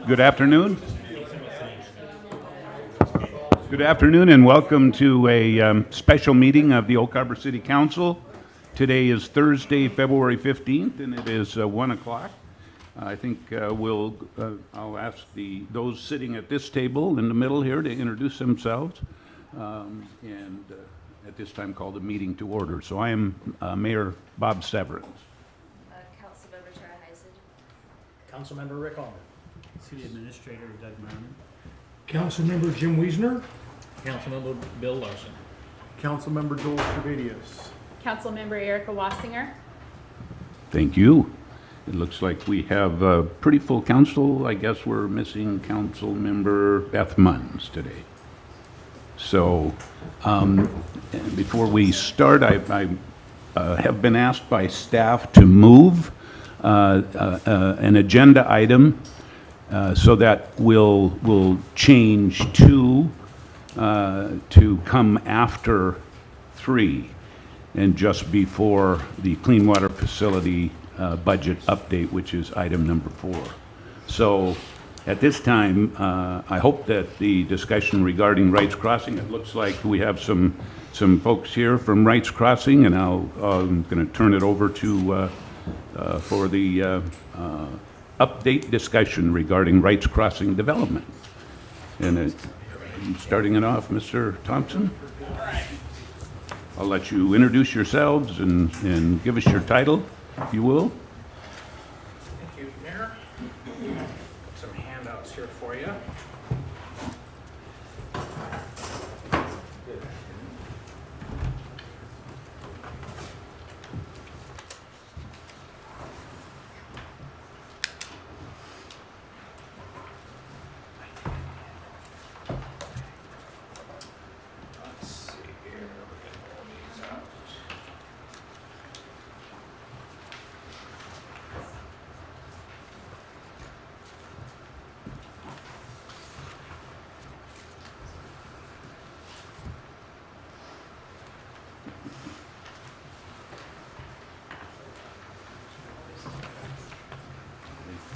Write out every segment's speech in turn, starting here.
Good afternoon. Good afternoon and welcome to a special meeting of the Oak Harbor City Council. Today is Thursday, February 15th, and it is 1 o'clock. I think I'll ask those sitting at this table in the middle here to introduce themselves and at this time call the meeting to order. So I am Mayor Bob Severance. Councilmember Tara Heised. Councilmember Rick Allman. City Administrator Doug Marmon. Councilmember Jim Wiesner. Councilmember Bill Larson. Councilmember Joel Trevedius. Councilmember Erica Wassinger. Thank you. It looks like we have a pretty full council. I guess we're missing Councilmember Beth Munns today. So before we start, I have been asked by staff to move an agenda item so that we'll change to come after 3 and just before the clean water facility budget update, which is item number 4. So at this time, I hope that the discussion regarding Wrights Crossing, it looks like we have some folks here from Wrights Crossing, and I'm going to turn it over to for the update discussion regarding Wrights Crossing Development. And starting it off, Mr. Thompson. I'll let you introduce yourselves and give us your title, if you will. Thank you, Mayor. Some handouts here for you. Let's see here. We're gonna pull these out.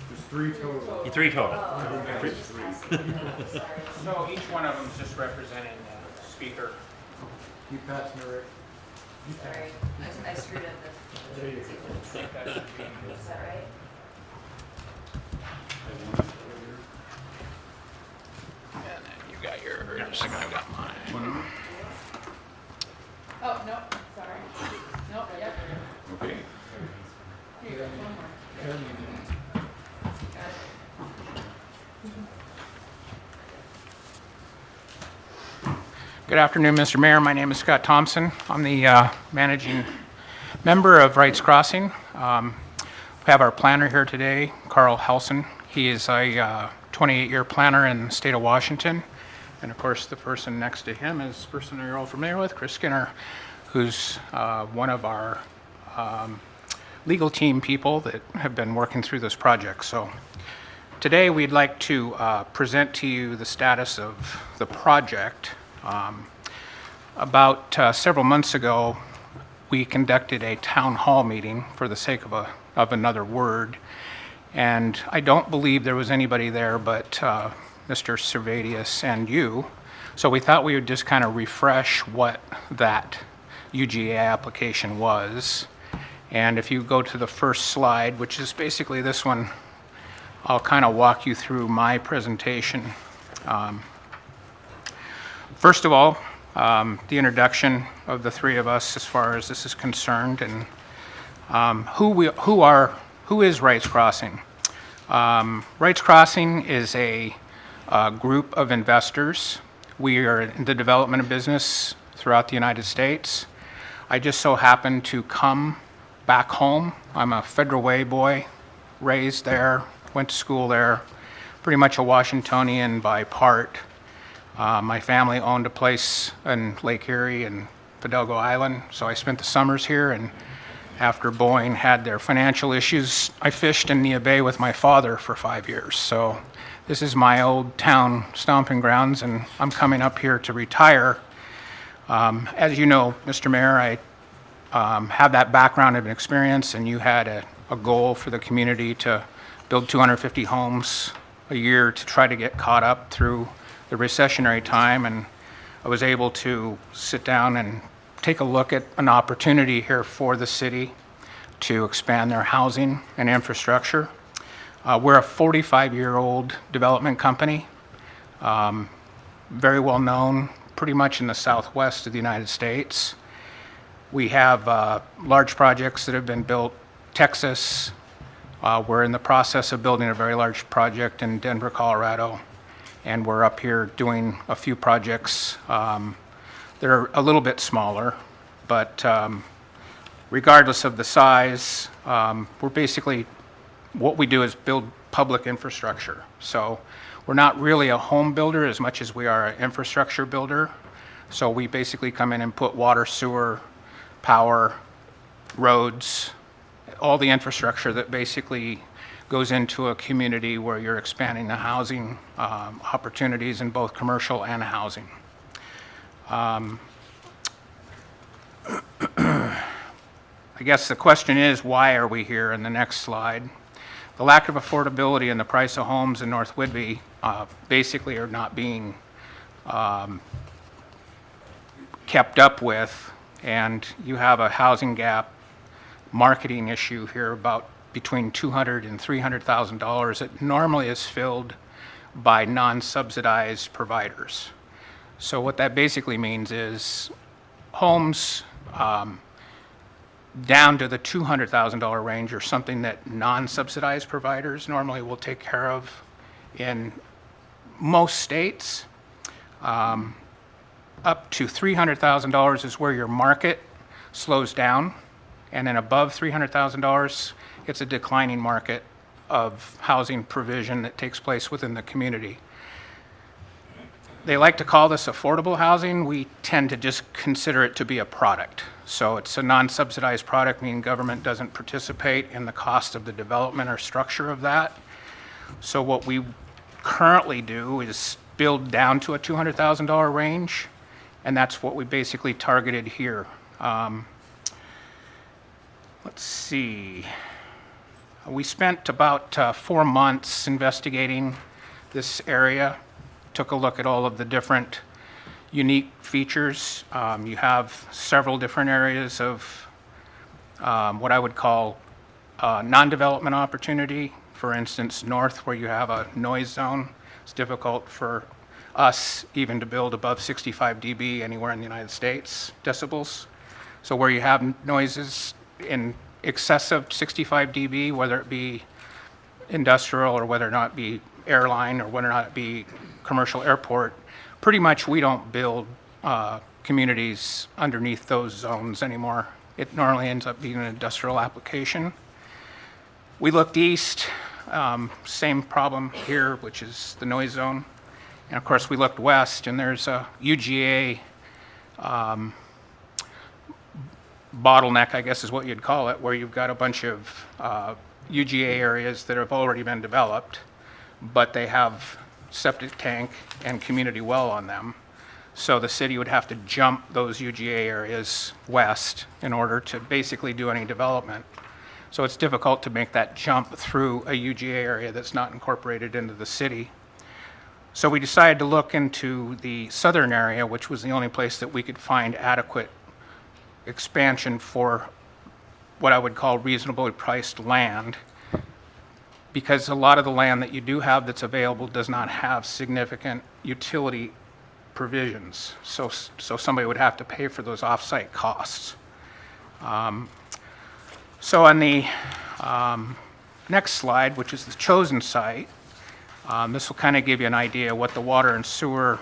There's 3 total. Three total. So each one of them is just representing a speaker. Keep passing it, Rick. Sorry, I screwed up the There you go. sequence. Is that right? And then you got yours, and I got mine. Oh, no, sorry. Nope, yep. Okay. Here you go, one more. Got it. Good afternoon, Mr. Mayor. My name is Scott Thompson. I'm the managing member of Wrights Crossing. We have our planner here today, Carl Helson. He is a 28-year planner in the state of Washington. And of course, the person next to him is a person you're all familiar with, Chris Skinner, who's one of our legal team people that have been working through this project. So today we'd like to present to you the status of the project. About several months ago, we conducted a town hall meeting for the sake of another word, and I don't believe there was anybody there but Mr. Servadius and you. So we thought we would just kind of refresh what that UGA application was. And if you go to the first slide, which is basically this one, I'll kind of walk you through my presentation. First of all, the introduction of the 3 of us as far as this is concerned, and who is Wrights Crossing? Wrights Crossing is a group of investors. We are in the development of business throughout the United States. I just so happen to come back home. I'm a Federal Way boy, raised there, went to school there, pretty much a Washingtonian by part. My family owned a place in Lake Erie and Fidalgo Island, so I spent the summers here, and after Boeing had their financial issues, I fished in Nia Bay with my father for 5 years. So this is my old town stomping grounds, and I'm coming up here to retire. As you know, Mr. Mayor, I have that background of experience, and you had a goal for the community to build 250 homes a year to try to get caught up through the recessionary time, and I was able to sit down and take a look at an opportunity here for the city to expand their housing and infrastructure. We're a 45-year-old development company, very well known pretty much in the southwest of the United States. We have large projects that have been built. Texas, we're in the process of building a very large project in Denver, Colorado, and we're up here doing a few projects that are a little bit smaller, but regardless of the size, we're basically, what we do is build public infrastructure. So we're not really a home builder as much as we are an infrastructure builder. So we basically come in and put water, sewer, power, roads, all the infrastructure that basically goes into a community where you're expanding the housing opportunities in both commercial and housing. I guess the question is, why are we here in the next slide? The lack of affordability and the price of homes in North Whidbey basically are not being kept up with, and you have a housing gap marketing issue here about between $200,000 and $300,000 that normally is filled by non-subsidized providers. So what that basically means is homes down to the $200,000 range are something that non-subsidized providers normally will take care of in most states. Up to $300,000 is where your market slows down, and then above $300,000, it's a declining market of housing provision that takes place within the community. They like to call this affordable housing. We tend to just consider it to be a product. So it's a non-subsidized product, meaning government doesn't participate in the cost of the development or structure of that. So what we currently do is build down to a $200,000 range, and that's what we basically targeted here. Let's see. We spent about 4 months investigating this area, took a look at all of the different unique features. You have several different areas of what I would call non-development opportunity. For instance, north, where you have a noise zone. It's difficult for us even to build above 65 dB anywhere in the United States, decibels. So where you have noises in excess of 65 dB, whether it be industrial or whether or not it be airline or whether or not it be commercial airport, pretty much we don't build communities underneath those zones anymore. It normally ends up being an industrial application. We looked east, same problem here, which is the noise zone. And of course, we looked west, and there's a UGA bottleneck, I guess is what you'd call it, where you've got a bunch of UGA areas that have already been developed, but they have septic tank and community well on them. So the city would have to jump those UGA areas west in order to basically do any development. So it's difficult to make that jump through a UGA area that's not incorporated into the city. So we decided to look into the southern area, which was the only place that we could find adequate expansion for what I would call reasonably priced land, because a lot of the land that you do have that's available does not have significant utility provisions. So somebody would have to pay for those off-site costs. So on the next slide, which is the chosen site, this will kind of give you an idea what the water and sewer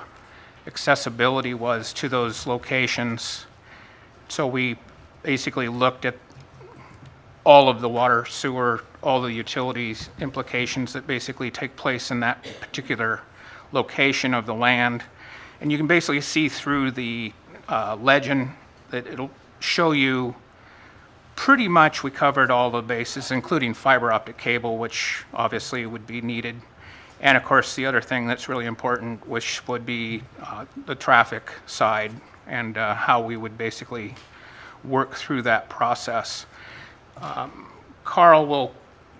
accessibility was to those locations. So we basically looked at all of the water, sewer, all the utilities implications that basically take place in that particular location of the land. And you can basically see through the legend that it'll show you pretty much we covered all the bases, including fiber optic cable, which obviously would be needed. And of course, the other thing that's really important, which would be the traffic side and how we would basically work through that process. Carl will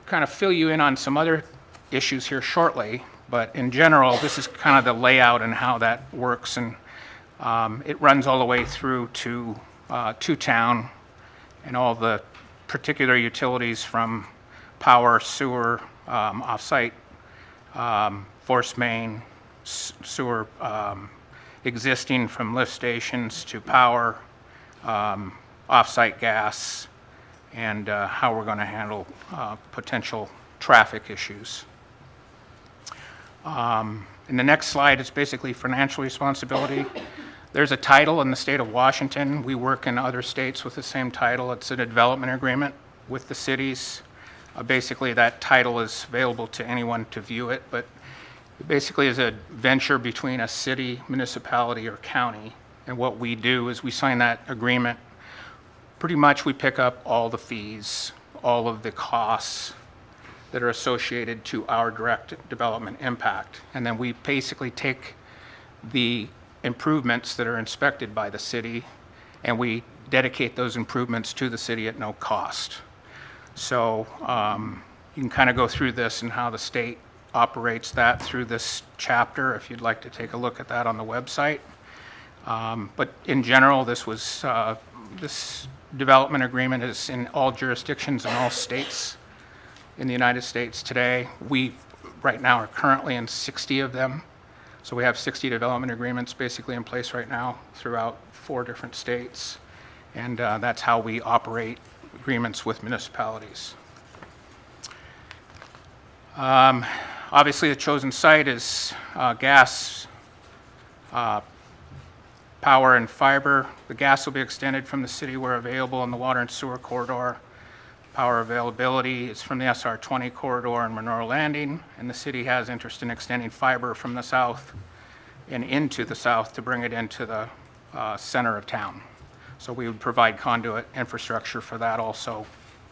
kind of fill you in on some other issues here shortly, But in general, this is kind of the layout and how that works. And it runs all the way through to town and all the particular utilities from power, sewer, off-site, force main, sewer, existing from lift stations to power, off-site gas, and how we're going to handle potential traffic issues. And the next slide is basically financial responsibility. There's a title in the state of Washington. We work in other states with the same title. It's a development agreement with the cities. Basically, that title is available to anyone to view it, but it basically is a venture between a city, municipality, or county. And what we do is we sign that agreement. Pretty much we pick up all the fees, all of the costs that are associated to our direct development impact. And then we basically take the improvements that are inspected by the city and we dedicate those improvements to the city at no cost. So you can kind of go through this and how the state operates that through this chapter if you'd like to take a look at that on the website. But in general, this development agreement is in all jurisdictions in all states in the United States today. We right now are currently in 60 of them. So we have 60 development agreements basically in place right now throughout 4 different states. And that's how we operate agreements with municipalities. Obviously, the chosen site is gas, power, and fiber. The gas will be extended from the city where available in the water and sewer corridor. Power availability is from the SR20 corridor in Monroe Landing, and the city has interest in extending fiber from the south and into the south to bring it into the center of town. So we would provide conduit infrastructure for that also,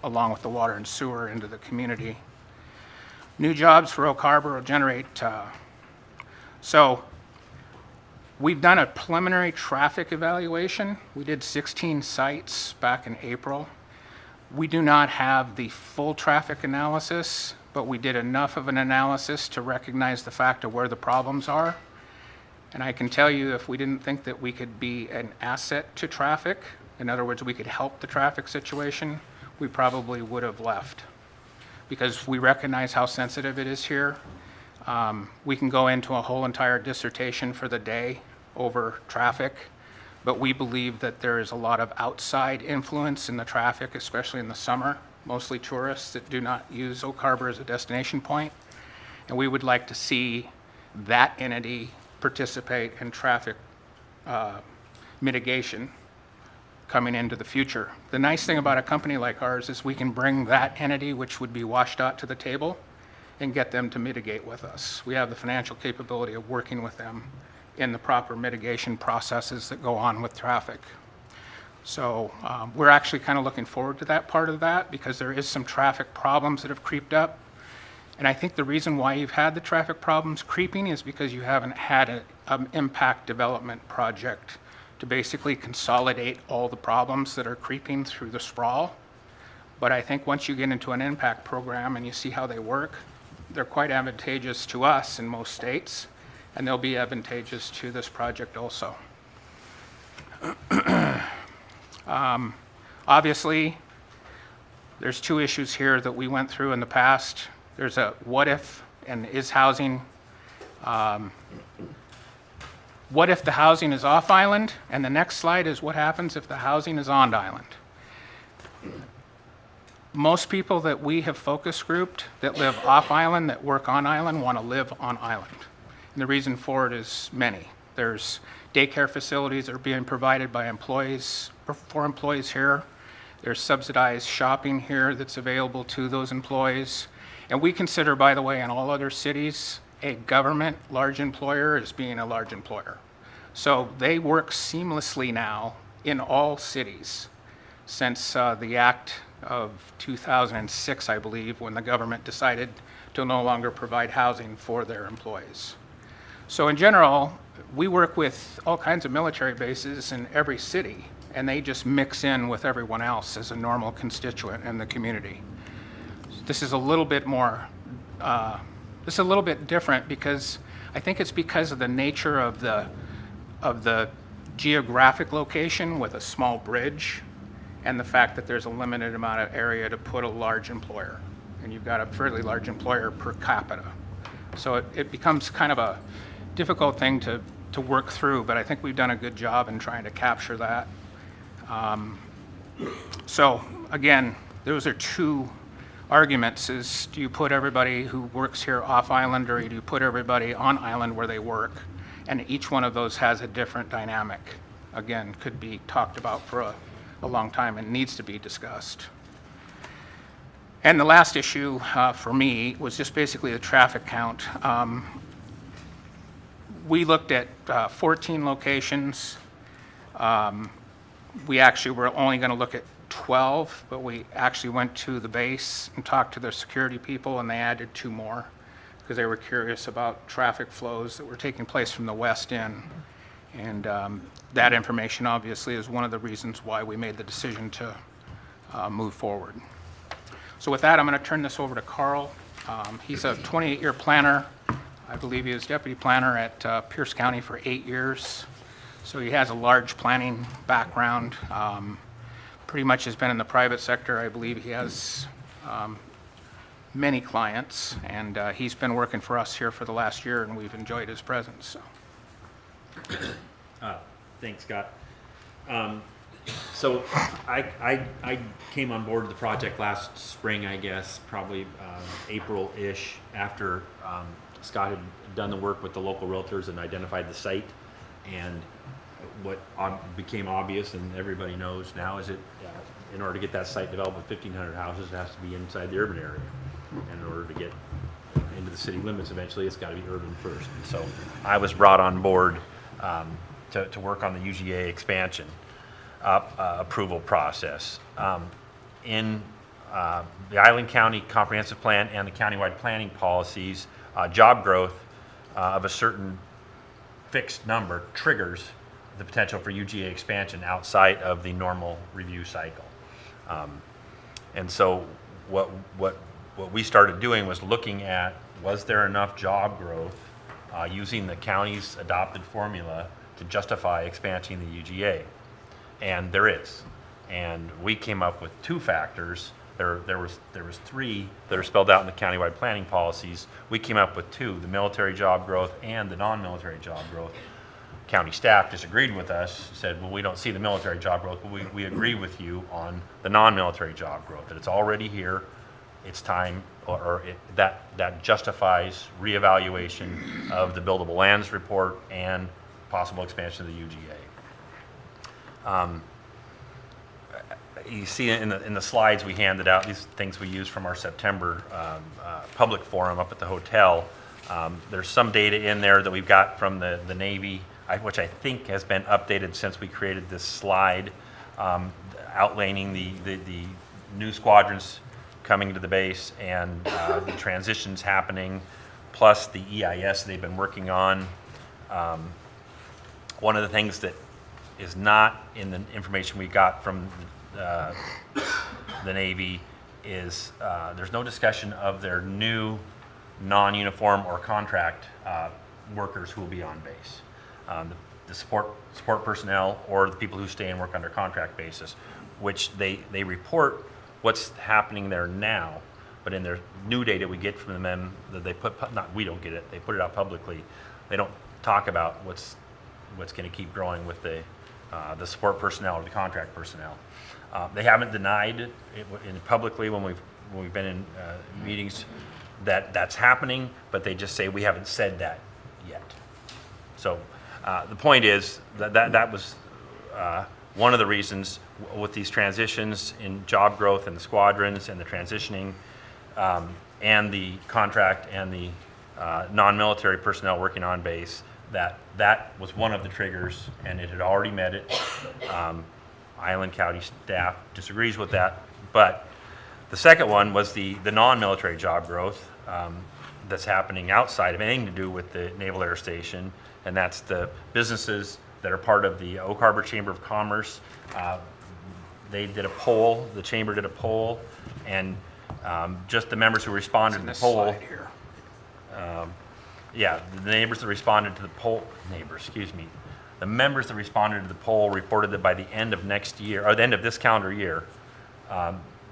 along with the water and sewer into the community. New jobs for Oak Harbor will generate, so we've done a preliminary traffic evaluation. We did 16 sites back in April. We do not have the full traffic analysis, but we did enough of an analysis to recognize the fact of where the problems are. And I can tell you, if we didn't think that we could be an asset to traffic, in other words, we could help the traffic situation, we probably would have left. Because we recognize how sensitive it is here. We can go into a whole entire dissertation for the day over traffic, but we believe that there is a lot of outside influence in the traffic, especially in the summer, mostly tourists that do not use Oak Harbor as a destination point. And we would like to see that entity participate in traffic mitigation coming into the future. The nice thing about a company like ours is we can bring that entity, which would be washed out, to the table and get them to mitigate with us. We have the financial capability of working with them in the proper mitigation processes that go on with traffic. So we're actually kind of looking forward to that part of that because there is some traffic problems that have creeped up. And I think the reason why you've had the traffic problems creeping is because you haven't had an impact development project to basically consolidate all the problems that are creeping through the sprawl. But I think once you get into an impact program and you see how they work, they're quite advantageous to us in most states, and they'll be advantageous to this project also. Obviously, there's 2 issues here that we went through in the past. There's a what if and is housing. What if the housing is off island? And the next slide is what happens if the housing is on island. Most people that we have focus grouped that live off island, that work on island, want to live on island. And the reason for it is many. There's daycare facilities that are being provided by employees, for employees here. There's subsidized shopping here that's available to those employees. And we consider, by the way, in all other cities, a government large employer as being a large employer. So they work seamlessly now in all cities since the act of 2006, I believe, when the government decided to no longer provide housing for their employees. So in general, we work with all kinds of military bases in every city, and they just mix in with everyone else as a normal constituent in the community. This is a little bit more This is a little bit different because I think it's because of the nature of the geographic location with a small bridge and the fact that there's a limited amount of area to put a large employer. And you've got a fairly large employer per capita. So it becomes kind of a difficult thing to work through, but I think we've done a good job in trying to capture that. So again, those are two arguments: is do you put everybody who works here off island, or do you put everybody on island where they work? And each one of those has a different dynamic. Again, could be talked about for a long time and needs to be discussed. And the last issue for me was just basically the traffic count. We looked at 14 locations. We actually were only going to look at 12, but we actually went to the base and talked to their security people, and they added 2 more because they were curious about traffic flows that were taking place from the west in. And that information obviously is one of the reasons why we made the decision to move forward. So with that, I'm going to turn this over to Carl. He's a 28-year planner. I believe he was deputy planner at Pierce County for 8 years. So he has a large planning background. Pretty much has been in the private sector. I believe he has many clients, and he's been working for us here for the last year, and we've enjoyed his presence. So. Thanks, Scott. So I came on board the project last spring, I guess, probably April-ish, after Scott had done the work with the local realtors and identified the site. And what became obvious, and everybody knows now, is that in order to get that site developed with 1,500 houses, it has to be inside the urban area. And in order to get into the city limits eventually, it's got to be urban first. And so I was brought on board to work on the UGA expansion approval process. In the Island County Comprehensive Plan and the countywide planning policies, job growth of a certain fixed number triggers the potential for UGA expansion outside of the normal review cycle. And so what we started doing was looking at, was there enough job growth using the county's adopted formula to justify expanding the UGA? And there is. And we came up with 2 factors. There was 3 that are spelled out in the countywide planning policies. We came up with 2, the military job growth and the non-military job growth. County staff disagreed with us, said, well, we don't see the military job growth, but we agree with you on the non-military job growth, that it's already here, it's time, that justifies reevaluation of the buildable lands report and possible expansion of the UGA. You see in the slides we handed out, these things we used from our September public forum up at the hotel. There's some data in there that we've got from the Navy, which I think has been updated since we created this slide, outlining the new squadrons coming to the base and the transitions happening, plus the EIS they've been working on. One of the things that is not in the information we got from the Navy is there's no discussion of their new non-uniform or contract workers who will be on base. The support personnel or the people who stay and work under contract basis, which they report what's happening there now, but in their new data we get from them that they put, not we don't get it, they put it out publicly. They don't talk about what's going to keep growing with the support personnel or the contract personnel. They haven't denied it publicly when we've been in meetings that that's happening, but they just say we haven't said that yet. So the point is that was one of the reasons with these transitions in job growth and the squadrons and the transitioning and the contract and the non-military personnel working on base, that was one of the triggers, and it had already met it. Island County staff disagrees with that, but the second one was the non-military job growth that's happening outside of anything to do with the Naval Air Station, and that's the businesses that are part of the Oak Harbor Chamber of Commerce. They did a poll, the chamber did a poll, and just the members who responded to the poll, The neighbors that responded to the poll, the members that responded to the poll reported that by the end of next year, or the end of this calendar year,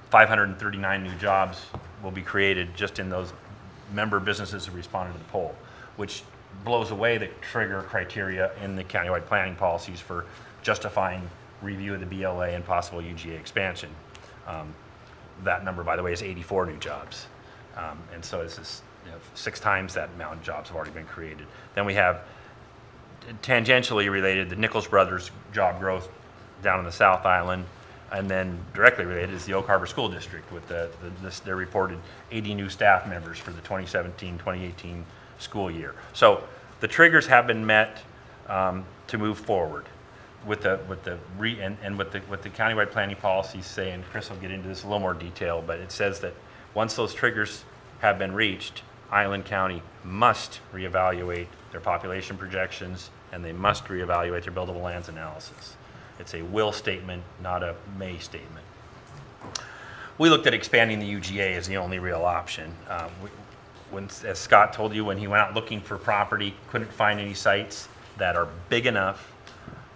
539 new jobs will be created just in those member businesses who responded to the poll, which blows away the trigger criteria in the countywide planning policies for justifying review of the BLA and possible UGA expansion. That number, by the way, is 84 new jobs. And so this is 6 times that amount of jobs have already been created. Then we have tangentially related, the Nichols Brothers job growth down in the South Island, and then directly related is the Oak Harbor School District with their reported 80 new staff members for the 2017-2018 school year. So the triggers have been met to move forward with the countywide planning policies say, and Chris will get into this in a little more detail, but it says that once those triggers have been reached, Island County must reevaluate their population projections and they must reevaluate their buildable lands analysis. It's a will statement, not a may statement. We looked at expanding the UGA as the only real option. As Scott told you, when he went out looking for property, couldn't find any sites that are big enough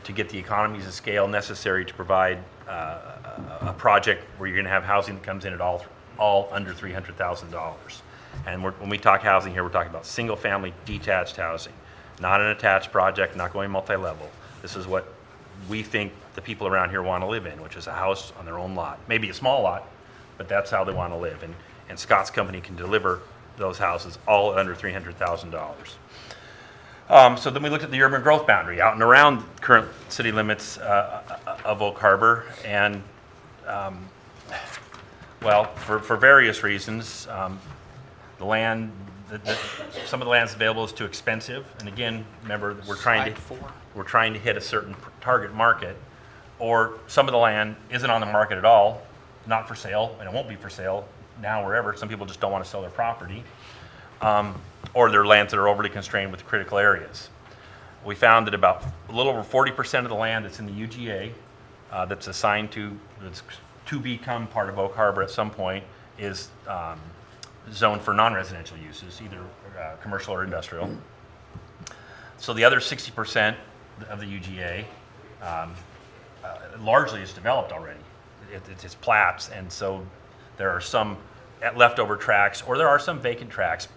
to get the economies of scale necessary to provide a project where you're going to have housing that comes in at all under $300,000. And when we talk housing here, we're talking about single-family detached housing, not an attached project, not going multi-level. This is what we think the people around here want to live in, which is a house on their own lot. Maybe a small lot, but that's how they want to live. And Scott's company can deliver those houses all under $300,000. So then we looked at the urban growth boundary out and around current city limits of Oak Harbor. And, well, for various reasons, the land, some of the land available is too expensive. And again, remember, we're trying to hit a certain target market. Or some of the land isn't on the market at all, not for sale, and it won't be for sale now wherever. Some people just don't want to sell their property. Or they're lands that are overly constrained with critical areas. We found that about a little over 40% of the land that's in the UGA that's assigned that's to become part of Oak Harbor at some point is zoned for non-residential uses, either commercial or industrial. So the other 60% of the UGA largely is developed already. It's plats, and so there are some leftover tracts, or there are some vacant tracts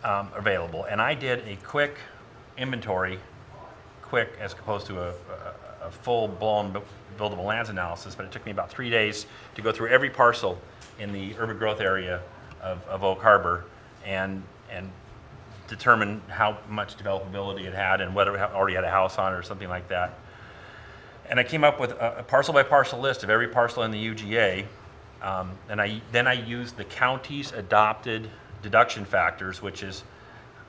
available. And I did a quick inventory, as opposed to a full-blown buildable lands analysis, but it took me about 3 days to go through every parcel in the urban growth area of Oak Harbor and determine how much developability it had and whether it already had a house on it or something like that. And I came up with a parcel-by-parcel list of every parcel in the UGA, and then I used the county's adopted deduction factors, which is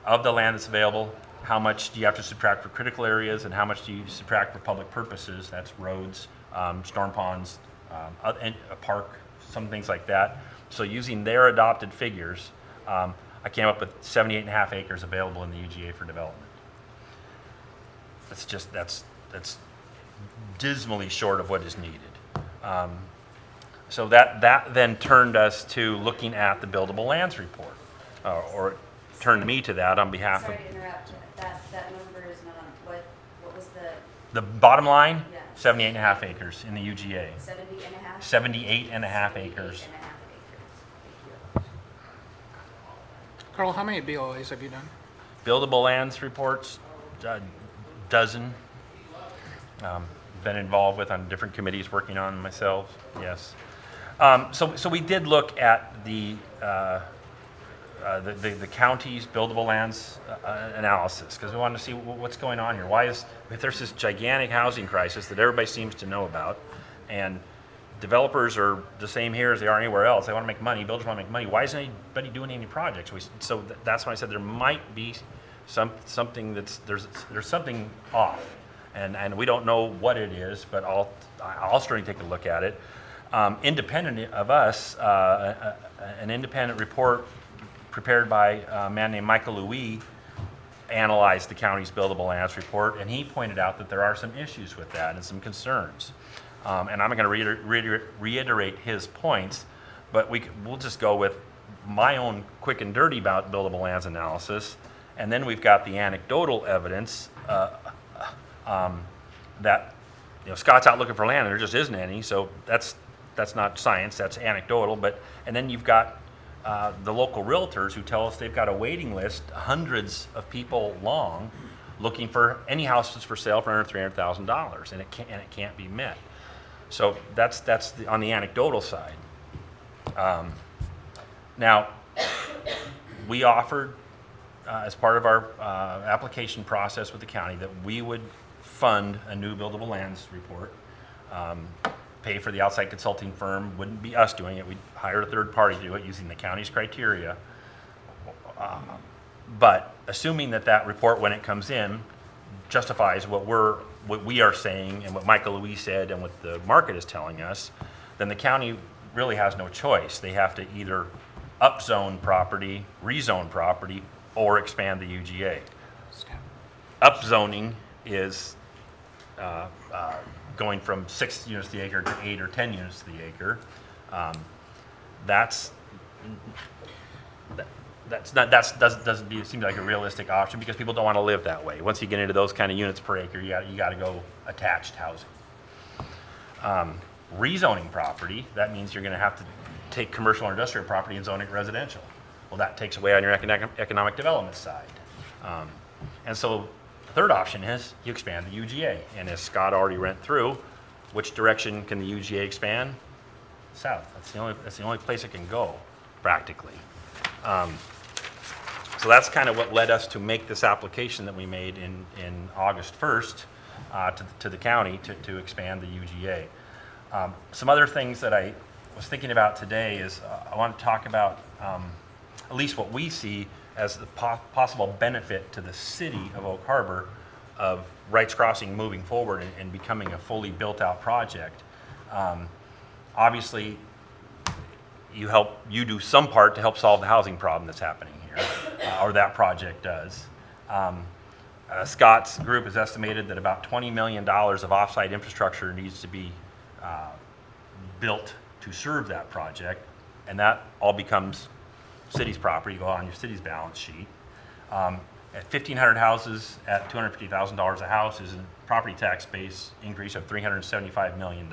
of the land that's available, how much do you have to subtract for critical areas and how much do you subtract for public purposes, that's roads, storm ponds, and a park, some things like that. So using their adopted figures, I came up with 78.5 acres available in the UGA for development. That's dismally short of what is needed. So that then turned us to looking at the buildable lands report, or turned me to that on behalf of. Sorry to interrupt, that number is not, what was The bottom line, Yeah. 78.5 acres in the UGA. 70 and a half? 78.5 acres. 78 and a half acres. Carl, how many BLAs have you done? Buildable lands reports, dozen. Been involved with on different committees working on myself, yes. So we did look at the county's buildable lands analysis because we wanted to see what's going on here. If there's this gigantic housing crisis that everybody seems to know about, and developers are the same here as they are anywhere else. They want to make money. Builders want to make money. Why isn't anybody doing any projects? So that's when I said there might be something there's something off. And we don't know what it is, but I'll certainly take a look at it. Independent of us, an independent report prepared by a man named Michael Louis analyzed the county's buildable lands report, and he pointed out that there are some issues with that and some concerns. And I'm going to reiterate his points, but we'll just go with my own quick and dirty about buildable lands analysis, and then we've got the anecdotal evidence that Scott's out looking for land and there just isn't any. So that's not science, that's anecdotal. And then you've got the local realtors who tell us they've got a waiting list, hundreds of people long, looking for any houses for sale for under $300,000, and it can't be met. So that's on the anecdotal side. Now, we offered as part of our application process with the county that we would fund a new buildable lands report, pay for the outside consulting firm. Wouldn't be us doing it. We'd hire a third party to do it using the county's criteria. But assuming that report, when it comes in, justifies what we are saying and what Michael Louise said and what the market is telling us, then the county really has no choice. They have to either upzone property, rezone property, or expand the UGA. Upzoning is going from 6 units to the acre to 8 or 10 units to the acre. Doesn't seem like a realistic option because people don't want to live that way. Once you get into those kind of units per acre, you got to go attached housing. Rezoning property, that means you're going to have to take commercial or industrial property and zone it residential. Well, that takes away on your economic development side. And so the third option is you expand the UGA. And as Scott already went through, which direction can the UGA expand? South. That's the only place it can go, practically. So that's kind of what led us to make this application that we made in August 1st to the county to expand the UGA. Some other things that I was thinking about today is I want to talk about at least what we see as the possible benefit to the city of Oak Harbor of Wrights Crossing moving forward and becoming a fully built-out project. Obviously, you do some part to help solve the housing problem that's happening here, or that project does. Scott's group has estimated that about $20 million of offsite infrastructure needs to be built to serve that project, and that all becomes city's property, go on your city's balance sheet. At 1,500 houses at $250,000 a house is a property tax base increase of $375 million.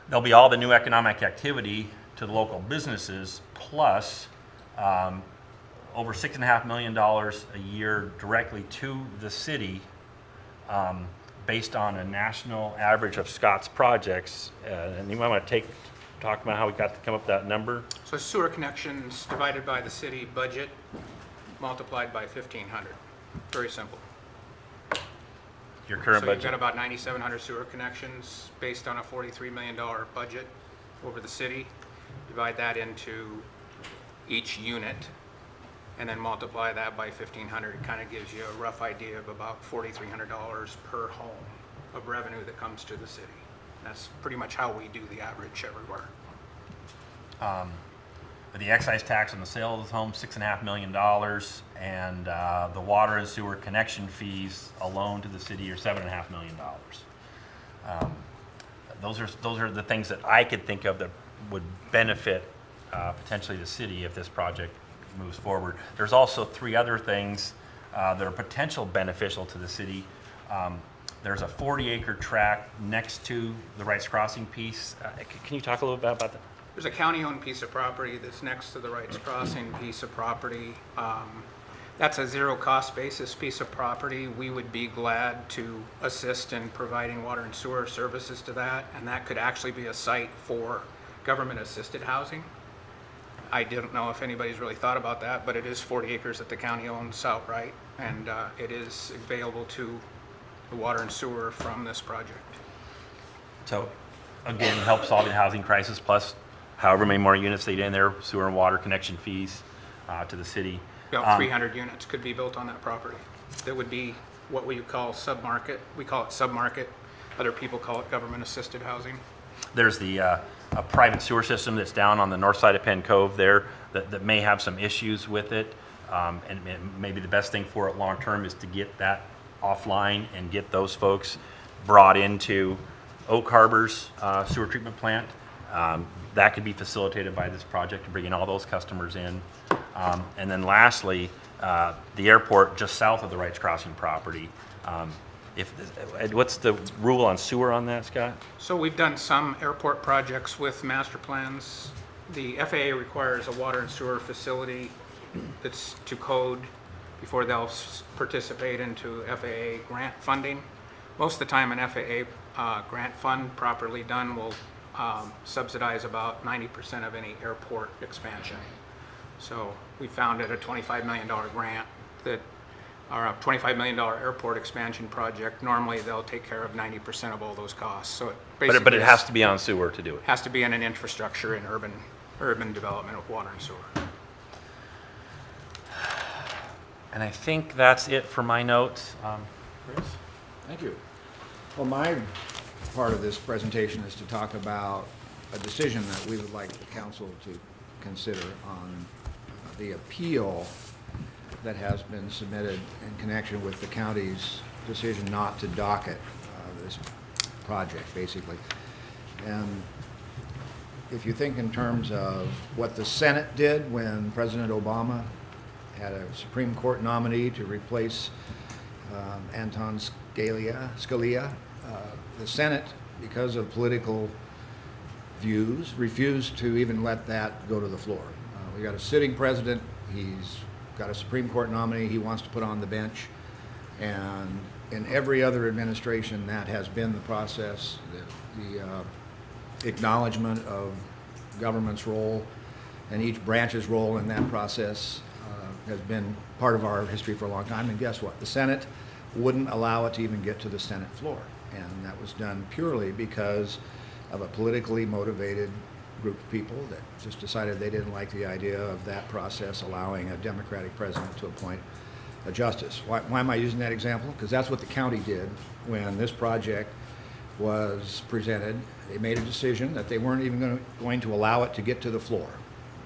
There'll be all the new economic activity to the local businesses, plus over $6.5 million a year directly to the city, based on a national average of Scott's projects. And you might want to talk about how we got to come up with that number. So sewer connections divided by the city budget multiplied by 1,500. Very simple. Your current So you've budget. got about 9,700 sewer connections based on a $43 million budget over the city. Divide that into each unit and then multiply that by 1,500. It kind of gives you a rough idea of about $4,300 per home of revenue that comes to the city. That's pretty much how we do the average everywhere. The excise tax on the sale of the home, $6.5 million, and the water and sewer connection fees alone to the city are $7.5 million. Those are the things that I could think of that would benefit potentially the city if this project moves forward. There's also 3 other things that are potential beneficial to the city. There's a 40-acre tract next to the Wrights Crossing piece. Can you talk a little bit about that? There's a county-owned piece of property that's next to the Wrights Crossing piece of property. That's a zero-cost basis piece of property. We would be glad to assist in providing water and sewer services to that, and that could actually be a site for government-assisted housing. I didn't know if anybody's really thought about that, but it is 40 acres that the county owns outright, and it is available to the water and sewer from this project. So, again, help solve the housing crisis, plus however many more units they get in there, sewer and water connection fees to the city. About 300 units could be built on that property. That would be what we call submarket. We call it submarket. Other people call it government-assisted housing. There's the a private sewer system that's down on the north side of Penn Cove there that may have some issues with it. And maybe the best thing for it long-term is to get that offline and get those folks brought into Oak Harbor's sewer treatment plant. That could be facilitated by this project, bringing all those customers in. And then lastly, the airport just south of the Wrights Crossing property. What's the rule on sewer on that, Scott? So we've done some airport projects with master plans. The FAA requires a water and sewer facility that's to code before they'll participate into FAA grant funding. Most of the time, an FAA grant fund properly done will subsidize about 90% of any airport expansion. So we found at a $25 million grant that, or a $25 million airport expansion project, normally they'll take care of 90% of all those costs. So it basically But it has to be on sewer to do it. has to be in an infrastructure in urban development of water and sewer. And I think that's it for my notes. Chris? Thank you. Well, my part of this presentation is to talk about a decision that we would like the council to consider on the appeal that has been submitted in connection with the county's decision not to docket this project, basically. And if you think in terms of what the Senate did when President Obama had a Supreme Court nominee to replace Anton Scalia, the Senate, because of political views, refused to even let that go to the floor. We got a sitting president, he's got a Supreme Court nominee he wants to put on the bench, and in every other administration that has been the process, the acknowledgement of government's role and each branch's role in that process has been part of our history for a long time. And guess what? The Senate wouldn't allow it to even get to the Senate floor. And that was done purely because of a politically motivated group of people that just decided they didn't like the idea of that process allowing a Democratic president to appoint a justice. Why am I using that example? Because that's what the county did when this project was presented. They made a decision that they weren't even going to allow it to get to the floor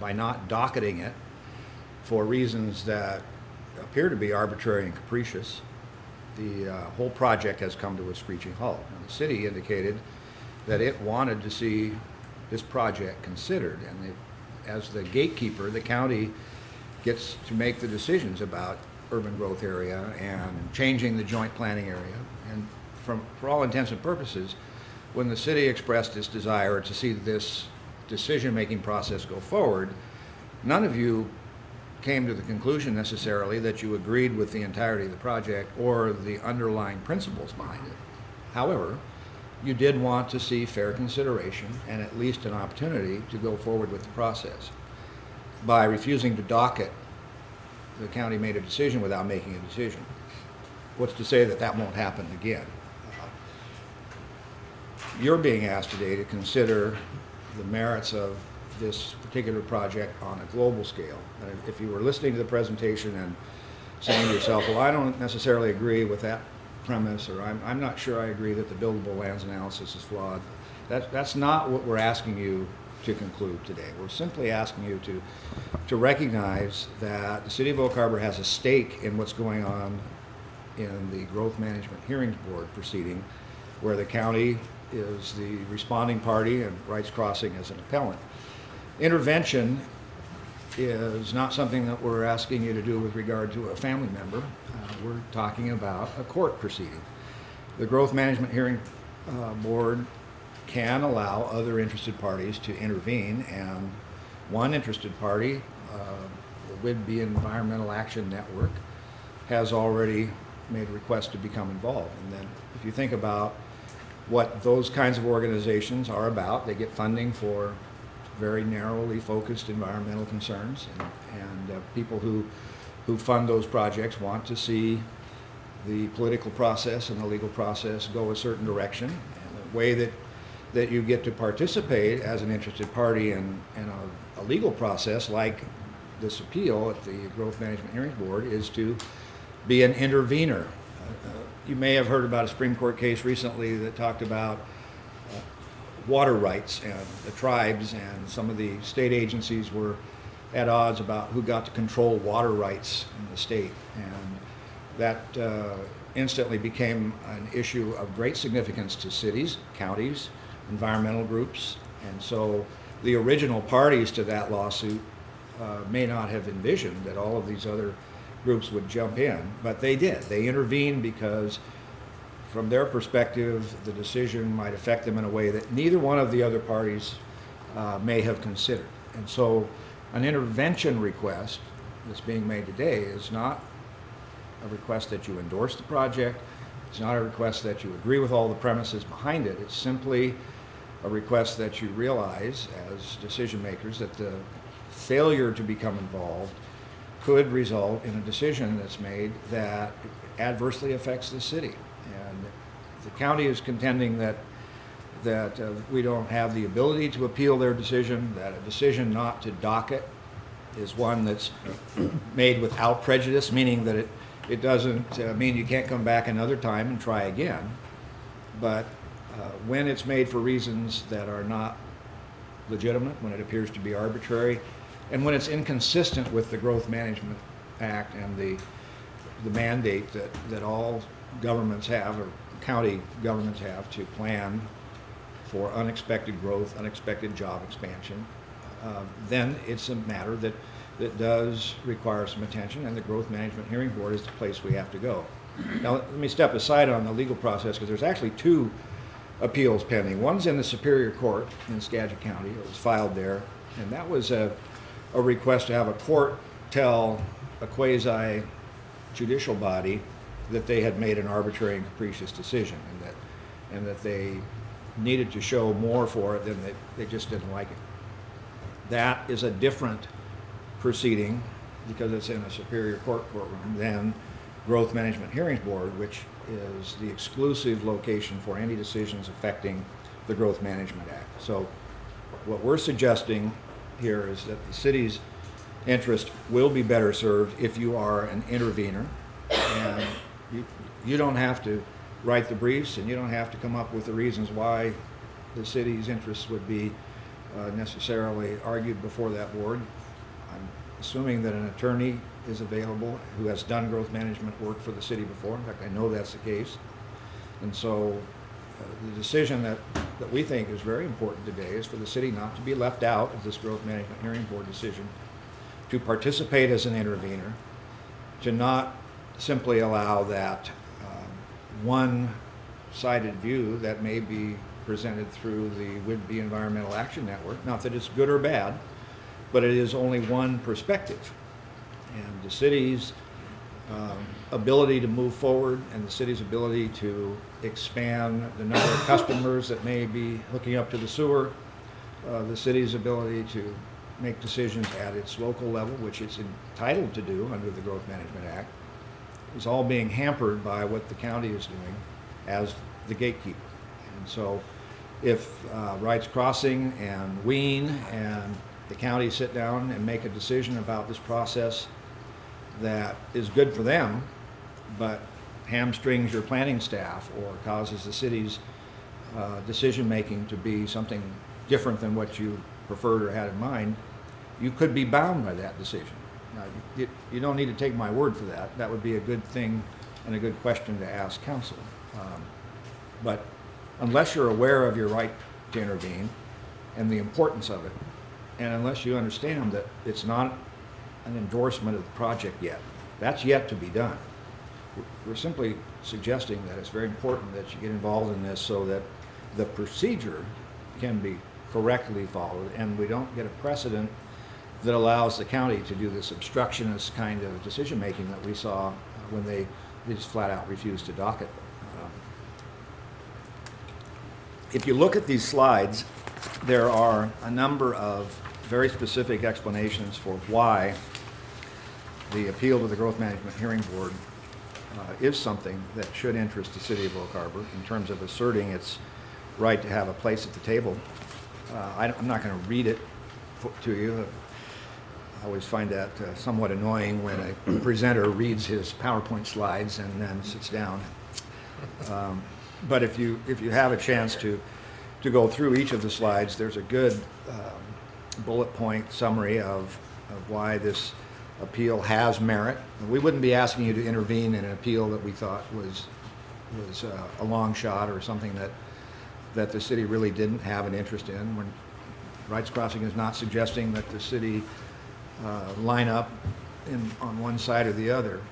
by not docketing it for reasons that appear to be arbitrary and capricious. The whole project has come to a screeching halt. Now, the city indicated that it wanted to see this project considered, and as the gatekeeper, the county gets to make the decisions about urban growth area and changing the joint planning area. And for all intents and purposes, when the city expressed its desire to see this decision-making process go forward, none of you came to the conclusion necessarily that you agreed with the entirety of the project or the underlying principles behind it. However, you did want to see fair consideration and at least an opportunity to go forward with the process. By refusing to docket, the county made a decision without making a decision. What's to say that that won't happen again? You're being asked today to consider the merits of this particular project on a global scale. And if you were listening to the presentation and saying to yourself, well, I don't necessarily agree with that premise, or I'm not sure I agree that the buildable lands analysis is flawed, that's not what we're asking you to conclude today. We're simply asking you to recognize that the City of Oak Harbor has a stake in what's going on in the Growth Management Hearings Board proceeding, where the county is the responding party and Wrights Crossing is an appellant. Intervention is not something that we're asking you to do with regard to a family member. We're talking about a court proceeding. The Growth Management Hearing Board can allow other interested parties to intervene, and one interested party, the Whidbey Environmental Action Network, has already made a request to become involved. And then if you think about what those kinds of organizations are about, they get funding for very narrowly focused environmental concerns, and people who fund those projects want to see the political process and the legal process go a certain direction. And the way that you get to participate as an interested party in a legal process like this appeal at the Growth Management Hearings Board is to be an intervener. You may have heard about a Supreme Court case recently that talked about water rights, and the tribes and some of the state agencies were at odds about who got to control water rights in the state. And that instantly became an issue of great significance to cities, counties, environmental groups, And so the original parties to that lawsuit may not have envisioned that all of these other groups would jump in, but they did. They intervened because from their perspective, the decision might affect them in a way that neither one of the other parties may have considered. And so an intervention request that's being made today is not a request that you endorse the project. It's not a request that you agree with all the premises behind it. It's simply a request that you realize as decision makers that the failure to become involved could result in a decision that's made that adversely affects the city. And the county is contending that we don't have the ability to appeal their decision, that a decision not to docket is one that's made without prejudice, meaning that it doesn't mean you can't come back another time and try again. But when it's made for reasons that are not legitimate, when it appears to be arbitrary, and when it's inconsistent with the Growth Management Act and the mandate that all governments have, or county governments have, to plan for unexpected growth, unexpected job expansion, then it's a matter that does require some attention, and the Growth Management Hearing Board is the place we have to go. Now, let me step aside on the legal process, because there's actually two appeals pending. One's in the Superior Court in Skagit County. It was filed there, and that was a request to have a court tell a quasi-judicial body that they had made an arbitrary and capricious decision, and that they needed to show more for it than they just didn't like it. That is a different proceeding, because it's in a Superior Court courtroom, than Growth Management Hearings Board, which is the exclusive location for any decisions affecting the Growth Management Act. So what we're suggesting here is that the city's interest will be better served if you are an intervener, and you don't have to write the briefs, and you don't have to come up with the reasons why the city's interests would be necessarily argued before that board. I'm assuming that an attorney is available who has done growth management work for the city before. In fact, I know that's the case. And so the decision that we think is very important today is for the city not to be left out of this Growth Management Hearing Board decision, to participate as an intervener, to not simply allow that one-sided view that may be presented through the Whidbey Environmental Action Network. Not that it's good or bad, but it is only one perspective. And the city's ability to move forward, and the city's ability to expand the number of customers that may be hooking up to the sewer, the city's ability to make decisions at its local level, which it's entitled to do under the Growth Management Act, is all being hampered by what the county is doing as the gatekeeper. And so if Wrights Crossing and Ween and the county sit down and make a decision about this process that is good for them, but hamstrings your planning staff or causes the city's decision-making to be something different than what you preferred or had in mind, you could be bound by that decision. Now, you don't need to take my word for that. That would be a good thing and a good question to ask council. But unless you're aware of your right to intervene and the importance of it, and unless you understand that it's not an endorsement of the project yet, that's yet to be done. We're simply suggesting that it's very important that you get involved in this so that the procedure can be correctly followed, and we don't get a precedent that allows the county to do this obstructionist kind of decision-making that we saw when they just flat out refused to docket. If you look at these slides, there are a number of very specific explanations for why the appeal to the Growth Management Hearing Board is something that should interest the city of Oak Harbor in terms of asserting its right to have a place at the table. I'm not going to read it to you. I always find that somewhat annoying when a presenter reads his PowerPoint slides and then sits down. But if you have a chance to go through each of the slides, there's a good bullet point summary of why this appeal has merit. We wouldn't be asking you to intervene in an appeal that we thought was a long shot or something that the city really didn't have an interest in. Wrights Crossing is not suggesting that the city line up on one side or the other.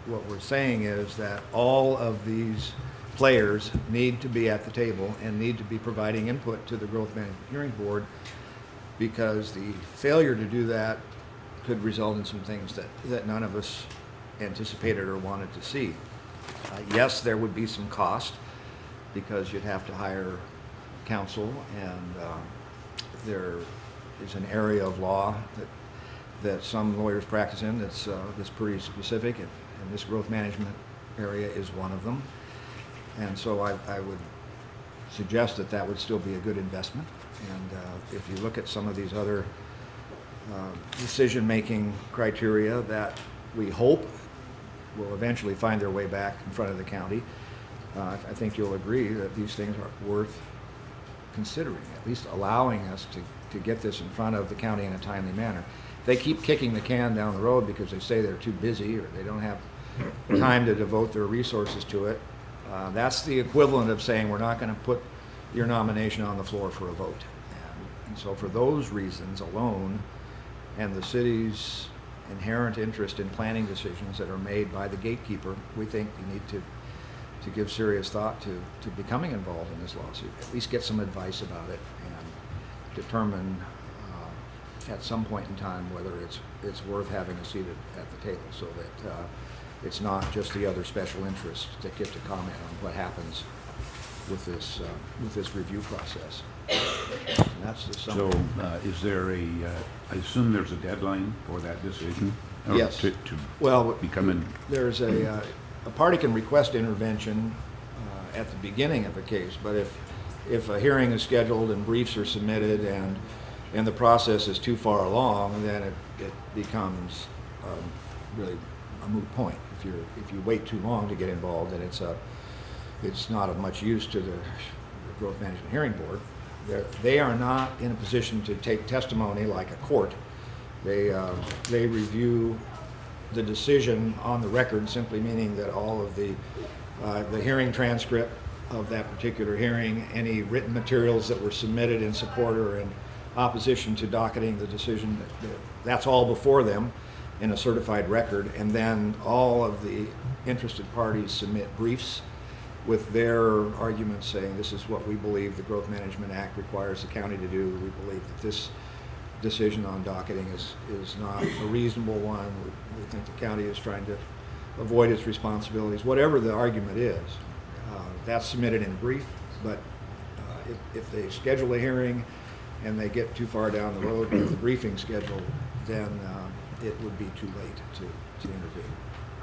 What we're saying is that all of these players need to be at the table and need to be providing input to the Growth Management Hearing Board, because the failure to do that could result in some things that none of us anticipated or wanted to see. Yes, there would be some cost, because you'd have to hire counsel, and there is an area of law that some lawyers practice in that's pretty specific, and this growth management area is one of them. And so I would suggest that would still be a good investment. And if you look at some of these other decision-making criteria that we hope will eventually find their way back in front of the county, I think you'll agree that these things are worth considering, at least allowing us to get this in front of the county in a timely manner. If they keep kicking the can down the road because they say they're too busy or they don't have time to devote their resources to it, that's the equivalent of saying we're not going to put your nomination on the floor for a vote. And so for those reasons alone, and the city's inherent interest in planning decisions that are made by the gatekeeper, we think you need to give serious thought to becoming involved in this lawsuit, at least get some advice about it, and determine at some point in time whether it's worth having a seat at the table, so that it's not just the other special interests that get to comment on what happens with this review process. And that's the So summary. is there I assume there's a deadline for that decision? Or Yes. To Well, become an, there's a party can request intervention at the beginning of a case, but if a hearing is scheduled and briefs are submitted and the process is too far along, then it becomes really a moot point. If you wait too long to get involved, then it's not of much use to the Growth Management Hearing Board. They are not in a position to take testimony like a court. They review the decision on the record, simply meaning that all of the hearing transcript of that particular hearing, any written materials that were submitted in support or in opposition to docketing the decision, that's all before them in a certified record, and then all of the interested parties submit briefs with their arguments saying this is what we believe the Growth Management Act requires the county to do. We believe that this decision on docketing is not a reasonable one. We think the county is trying to avoid its responsibilities. Whatever the argument is, that's submitted in a brief, but if they schedule a hearing and they get too far down the road with the briefing schedule, then it would be too late to intervene.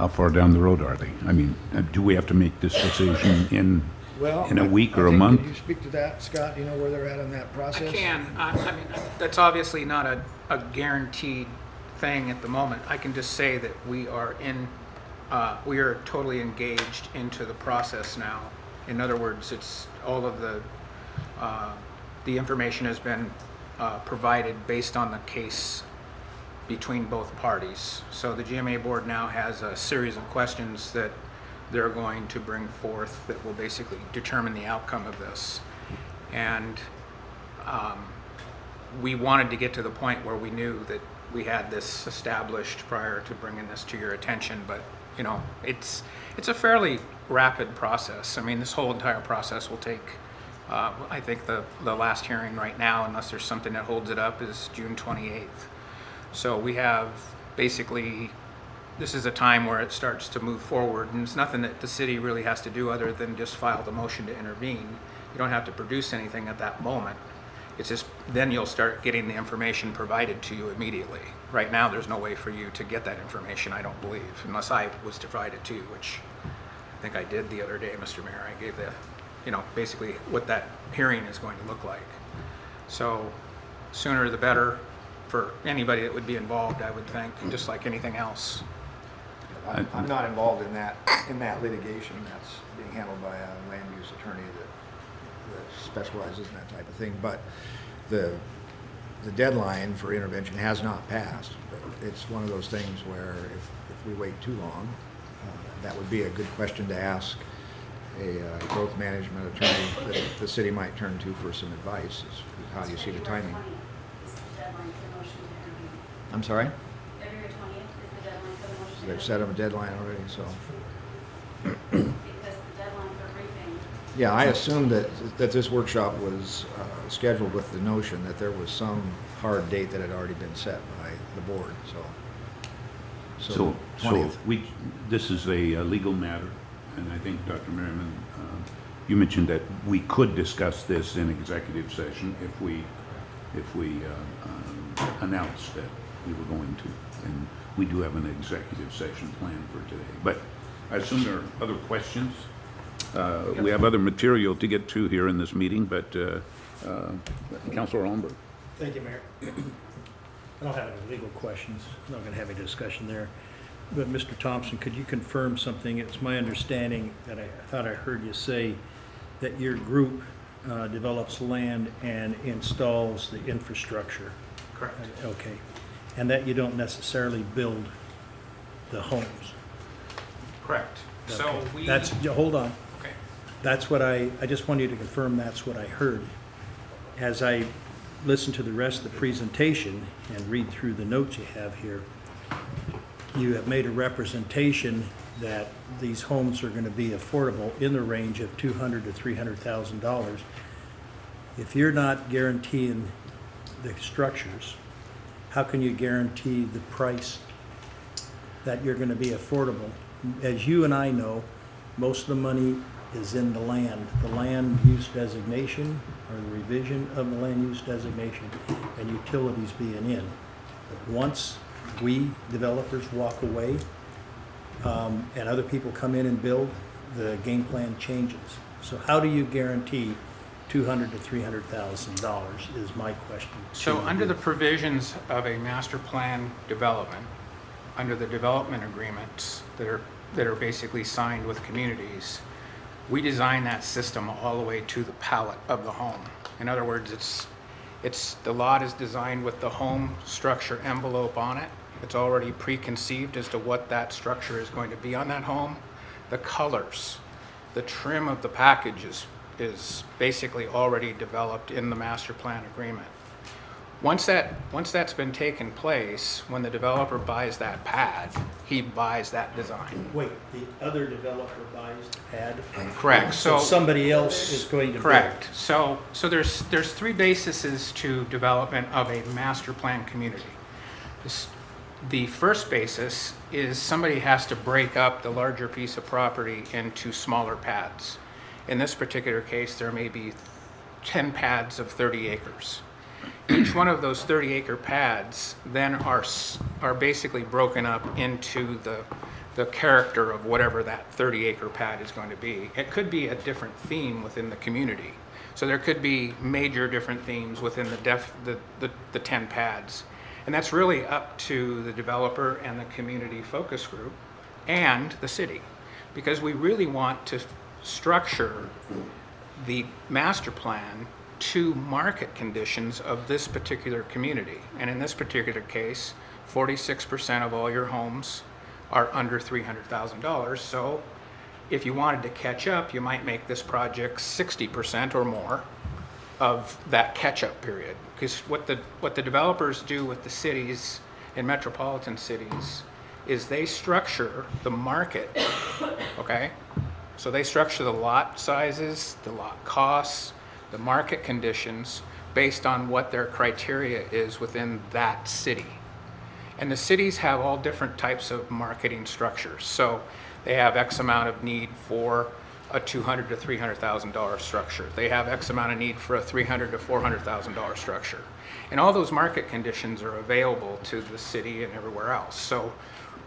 how far down the road are they? I mean, do we have to make this decision in a week or a month? Can you speak to that, Scott? Do you know where they're at in that process? I can. I mean, that's obviously not a guaranteed thing at the moment. I can just say that we are totally engaged into the process now. In other words, it's all of the information has been provided based on the case between both parties. So the GMA board now has a series of questions that they're going to bring forth that will basically determine the outcome of this. And we wanted to get to the point where we knew that we had this established prior to bringing this to your attention, but you know, it's a fairly rapid process. I mean, this whole entire process will take, I think the last hearing right now, unless there's something that holds it up, is June 28th. So we have basically, this is a time where it starts to move forward, and it's nothing that the city really has to do other than just file the motion to intervene. You don't have to produce anything at that moment. It's just, then you'll start getting the information provided to you immediately. Right now, there's no way for you to get that information, I don't believe, unless I was to provide it to you, which I think I did the other day, Mr. Mayor. I gave basically what that hearing is going to look like. So sooner the better for anybody that would be involved, I would think, just like anything else. I'm not involved in that litigation. That's being handled by a land use attorney that specializes in that type of thing. But the deadline for intervention has not passed. But it's one of those things where if we wait too long, that would be a good question to ask growth management attorney that the city might turn to for some advice. Is how do you see the timing? Is the deadline for motion to intervene. I'm sorry? February 20th is the deadline for the motion to They've set up a deadline already, so. intervene. Because the deadline for briefing. Yeah, I assumed that this workshop was scheduled with the notion that there was some hard date that had already been set by the board, so. So 20th. this is a legal matter, and I think, Dr. Merriman, you mentioned that we could discuss this in executive session if we announced that we were going to. And we do have an executive session planned for today. But I assume there are other questions. We have other material to get to here in this meeting, but Councilor Holmberg. Thank you, Mayor. I don't have any legal questions. I'm not going to have any discussion there. But Mr. Thompson, could you confirm something? It's my understanding that I thought I heard you say that your group develops land and installs the infrastructure. Correct. Okay. And that you don't necessarily build the homes. Correct. So Okay. we. Hold on. Okay. That's what I just wanted you to confirm that's what I heard. As I listen to the rest of the presentation and read through the notes you have here, you have made a representation that these homes are going to be affordable in the range of $200,000 to $300,000. If you're not guaranteeing the structures, how can you guarantee the price that you're going to be affordable? As you and I know, most of the money is in the land use designation or the revision of the land use designation and utilities being in. But once we developers walk away and other people come in and build, the game plan changes. So how do you guarantee $200,000 to $300,000 is my question. So under the provisions of a master plan development, under the development agreements that are basically signed with communities, we design that system all the way to the pallet of the home. In other words, the lot is designed with the home structure envelope on it. It's already preconceived as to what that structure is going to be on that home. The colors, the trim of the package is basically already developed in the master plan agreement. Once that's been taken place, when the developer buys that pad, he buys that design. Wait, the other developer buys the pad? Correct. So somebody else is going to build? Correct. So there's three bases to development of a master plan community. The first basis is somebody has to break up the larger piece of property into smaller pads. In this particular case, there may be 10 pads of 30 acres. Each one of those 30-acre pads then are basically broken up into the character of whatever that 30-acre pad is going to be. It could be a different theme within the community. So there could be major different themes within the 10 pads. And that's really up to the developer and the community focus group and the city, because we really want to structure the master plan to market conditions of this particular community. And in this particular case, 46% of all your homes are under $300,000. So if you wanted to catch up, you might make this project 60% or more of that catch-up period. Because what the developers do with the cities and metropolitan cities is they structure the market, okay? So they structure the lot sizes, the lot costs, the market conditions based on what their criteria is within that city. And the cities have all different types of marketing structures. So they have X amount of need for a $200,000 to $300,000 structure. They have X amount of need for a $300,000 to $400,000 structure. And all those market conditions are available to the city and everywhere else. So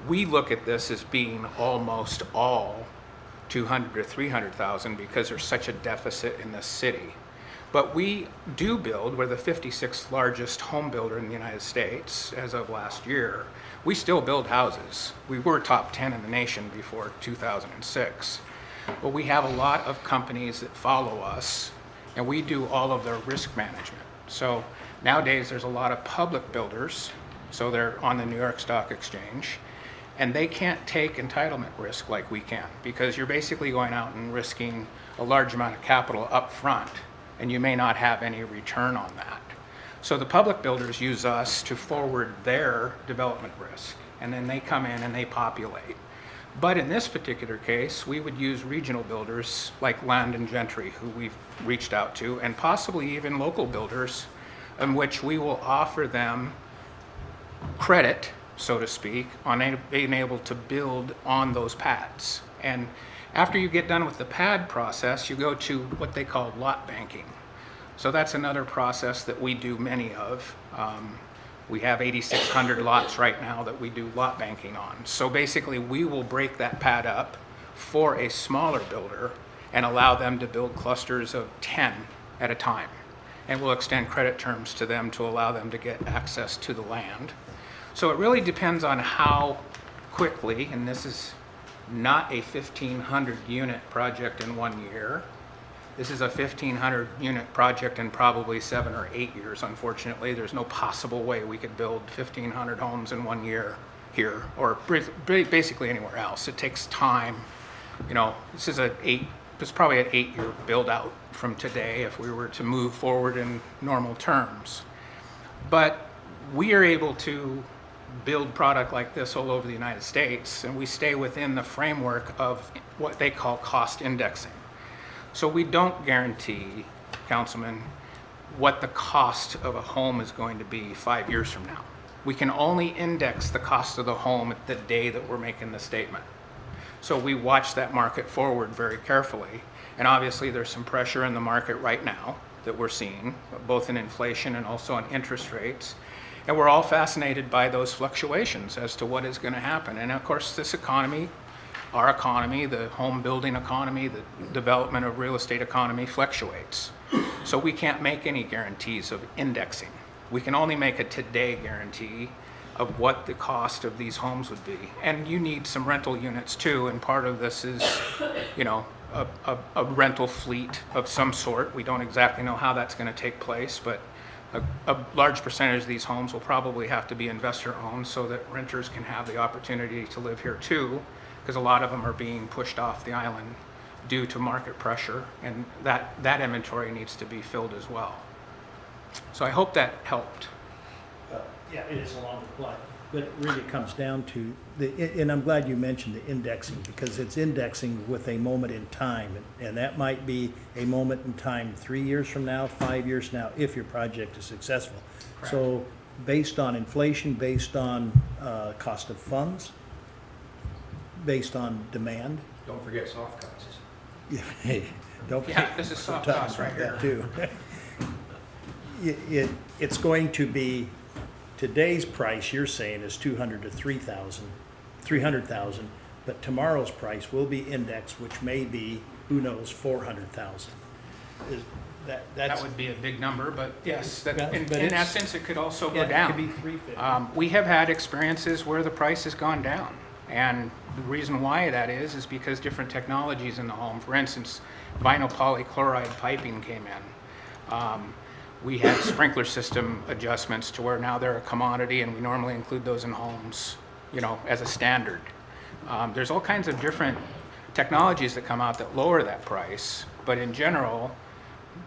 we look at this as being almost all $200,000 to $300,000 because there's such a deficit in the city. But we do build, we're the 56th largest home builder in the United States as of last year. We still build houses. We were top 10 in the nation before 2006. But we have a lot of companies that follow us, and we do all of their risk management. So nowadays there's a lot of public builders, so they're on the New York Stock Exchange, And they can't take entitlement risk like we can, because you're basically going out and risking a large amount of capital up front, and you may not have any return on that. So the public builders use us to forward their development risk, and then they come in and they populate. But in this particular case, we would use regional builders like Land and Gentry, who we've reached out to, and possibly even local builders, in which we will offer them credit, so to speak, on being able to build on those pads. And after you get done with the pad process, you go to what they call lot banking. So that's another process that we do many of. We have 8,600 lots right now that we do lot banking on. So basically, we will break that pad up for a smaller builder and allow them to build clusters of 10 at a time. And we'll extend credit terms to them to allow them to get access to the land. So it really depends on how quickly, and this is not a 1,500 unit project in 1 year. This is a 1,500 unit project in probably 7 or 8 years, unfortunately. There's no possible way we could build 1,500 homes in 1 year here, or basically anywhere else. It takes time. You know, this is probably an 8-year build out from today if we were to move forward in normal terms. But we are able to build product like this all over the United States, and we stay within the framework of what they call cost indexing. So we don't guarantee, Councilman, what the cost of a home is going to be 5 years from now. We can only index the cost of the home at the day that we're making the statement. So we watch that market forward very carefully. And obviously there's some pressure in the market right now that we're seeing, both in inflation and also in interest rates. And we're all fascinated by those fluctuations as to what is going to happen. And of course, this economy, our economy, the home building economy, the development of real estate economy fluctuates. So we can't make any guarantees of indexing. We can only make a today guarantee of what the cost of these homes would be. And you need some rental units too, and part of this is, you know, a rental fleet of some sort. We don't exactly know how that's going to take place, but a large percentage of these homes will probably have to be investor owned so that renters can have the opportunity to live here too, because a lot of them are being pushed off the island due to market pressure, and that inventory needs to be filled as well. So I hope that helped. Yeah, it is along the line, but it really comes down to and I'm glad you mentioned the indexing, because it's indexing with a moment in time, and that might be a moment in time 3 years from now, 5 years from now, if your project is successful. Correct. So based on inflation, based on cost of funds, based on demand. Don't forget soft costs. Hey, don't. Yeah, this is soft talk costs right about here. that too. It's going to be, today's price you're saying is 200 to 300,000, but tomorrow's price will be indexed, which may be, who knows, 400,000. That would be a big number, but yes, Yeah, in but it's- essence, it could also go Yeah, it down. could be 350. We have had experiences where the price has gone down. And the reason why that is because different technologies in the home. For instance, vinyl polychloride piping came in. We had sprinkler system adjustments to where now they're a commodity, and we normally include those in homes, you know, as a standard. There's all kinds of different technologies that come out that lower that price, but in general,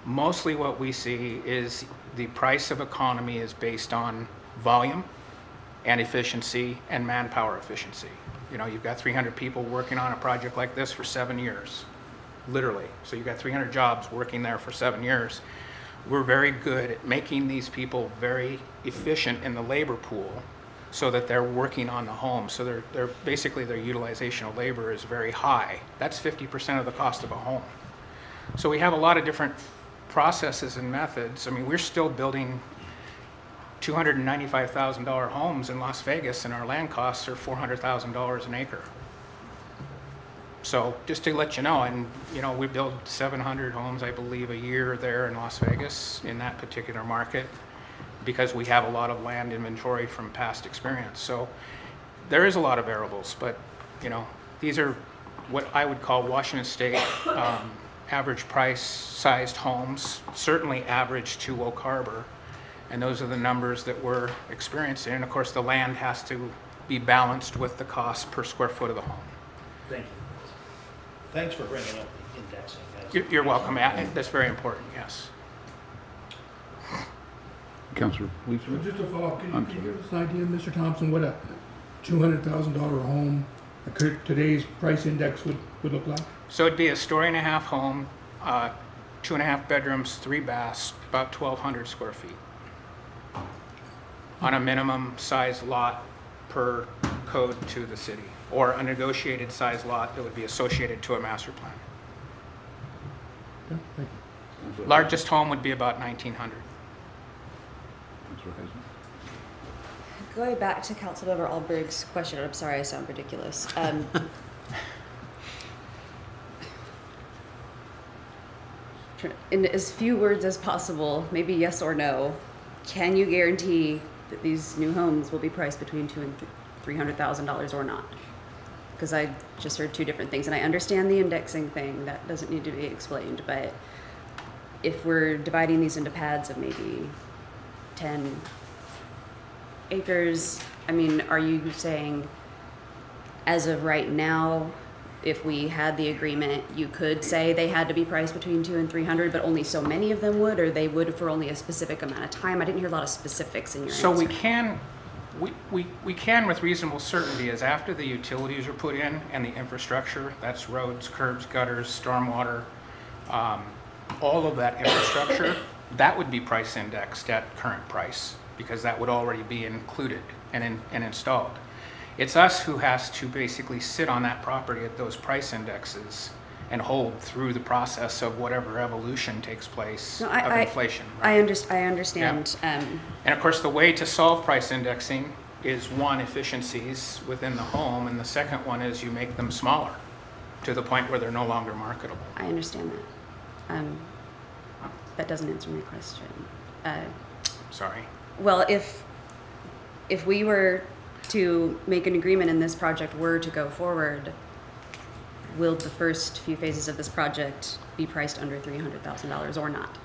mostly what we see is the price of economy is based on volume and efficiency and manpower efficiency. You know, you've got 300 people working on a project like this for 7 years, literally. So you've got 300 jobs working there for 7 years. We're very good at making these people very efficient in the labor pool so that they're working on the home. So they're basically their utilization of labor is very high. That's 50% of the cost of a home. So we have a lot of different processes and methods. I mean, we're still building $295,000 homes in Las Vegas, and our land costs are $400,000 an acre. So just to let you know, and you know, we build 700 homes, I believe, a year there in Las Vegas in that particular market, because we have a lot of land inventory from past experience. So there is a lot of variables, but you know, these are what I would call Washington State average price sized homes, certainly average to Oak Harbor. And those are the numbers that we're experiencing. And of course, the land has to be balanced with the cost per square foot of the home. Thank you. Thanks for bringing up the indexing. You're welcome. That's very important, yes. Councilor Leeser? Just a follow-up, I'm can you sorry. give us an idea, Mr. Thompson, what a $200,000 home, today's price index would look like? So it'd be a story and a half home, 2.5 bedrooms, 3 baths, about 1,200 square feet. On a minimum size lot per code to the city, or a negotiated size lot that would be associated to a master plan. Yeah, thank you. Largest home would be about 1,900. Councilor Heisman? Going back to Councilmember Alberg's question, I'm sorry I sound ridiculous. In as few words as possible, maybe yes or no, can you guarantee that these new homes will be priced between $200,000 and $300,000 or not? Because I just heard two different things, and I understand the indexing thing, that doesn't need to be explained, but if we're dividing these into pads of maybe 10 acres, I mean, are you saying as of right now, if we had the agreement, you could say they had to be priced between 200 and 300, but only so many of them would, or they would for only a specific amount of time? I didn't hear a lot of specifics in your So answer. we can with reasonable certainty is after the utilities are put in and the infrastructure, that's roads, curbs, gutters, stormwater, all of that infrastructure, that would be price indexed at current price because that would already be included and installed. It's us who has to basically sit on that property at those price indexes and hold through the process of whatever evolution takes place No, of inflation. I right? understand. And of course, the way to solve price indexing is one, efficiencies within the home, and the second one is you make them smaller to the point where they're no longer marketable. I understand that. That doesn't answer my question. Sorry. Well, if we were to make an agreement and this project were to go forward, will the first few phases of this project be priced under $300,000 or not?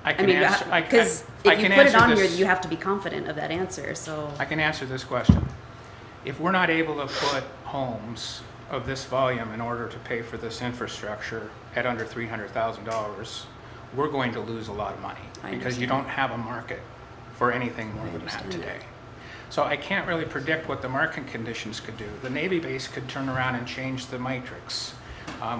I I can mean, answer. because I if you can put it answer on here, this- you have to be confident of that answer, so. I can answer this question. If we're not able to put homes of this volume in order to pay for this infrastructure at under $300,000, we're going to lose a lot of money I because you understand. don't have a market for anything more I than that understand today. that. So I can't really predict what the market conditions could do. The Navy base could turn around and change the matrix.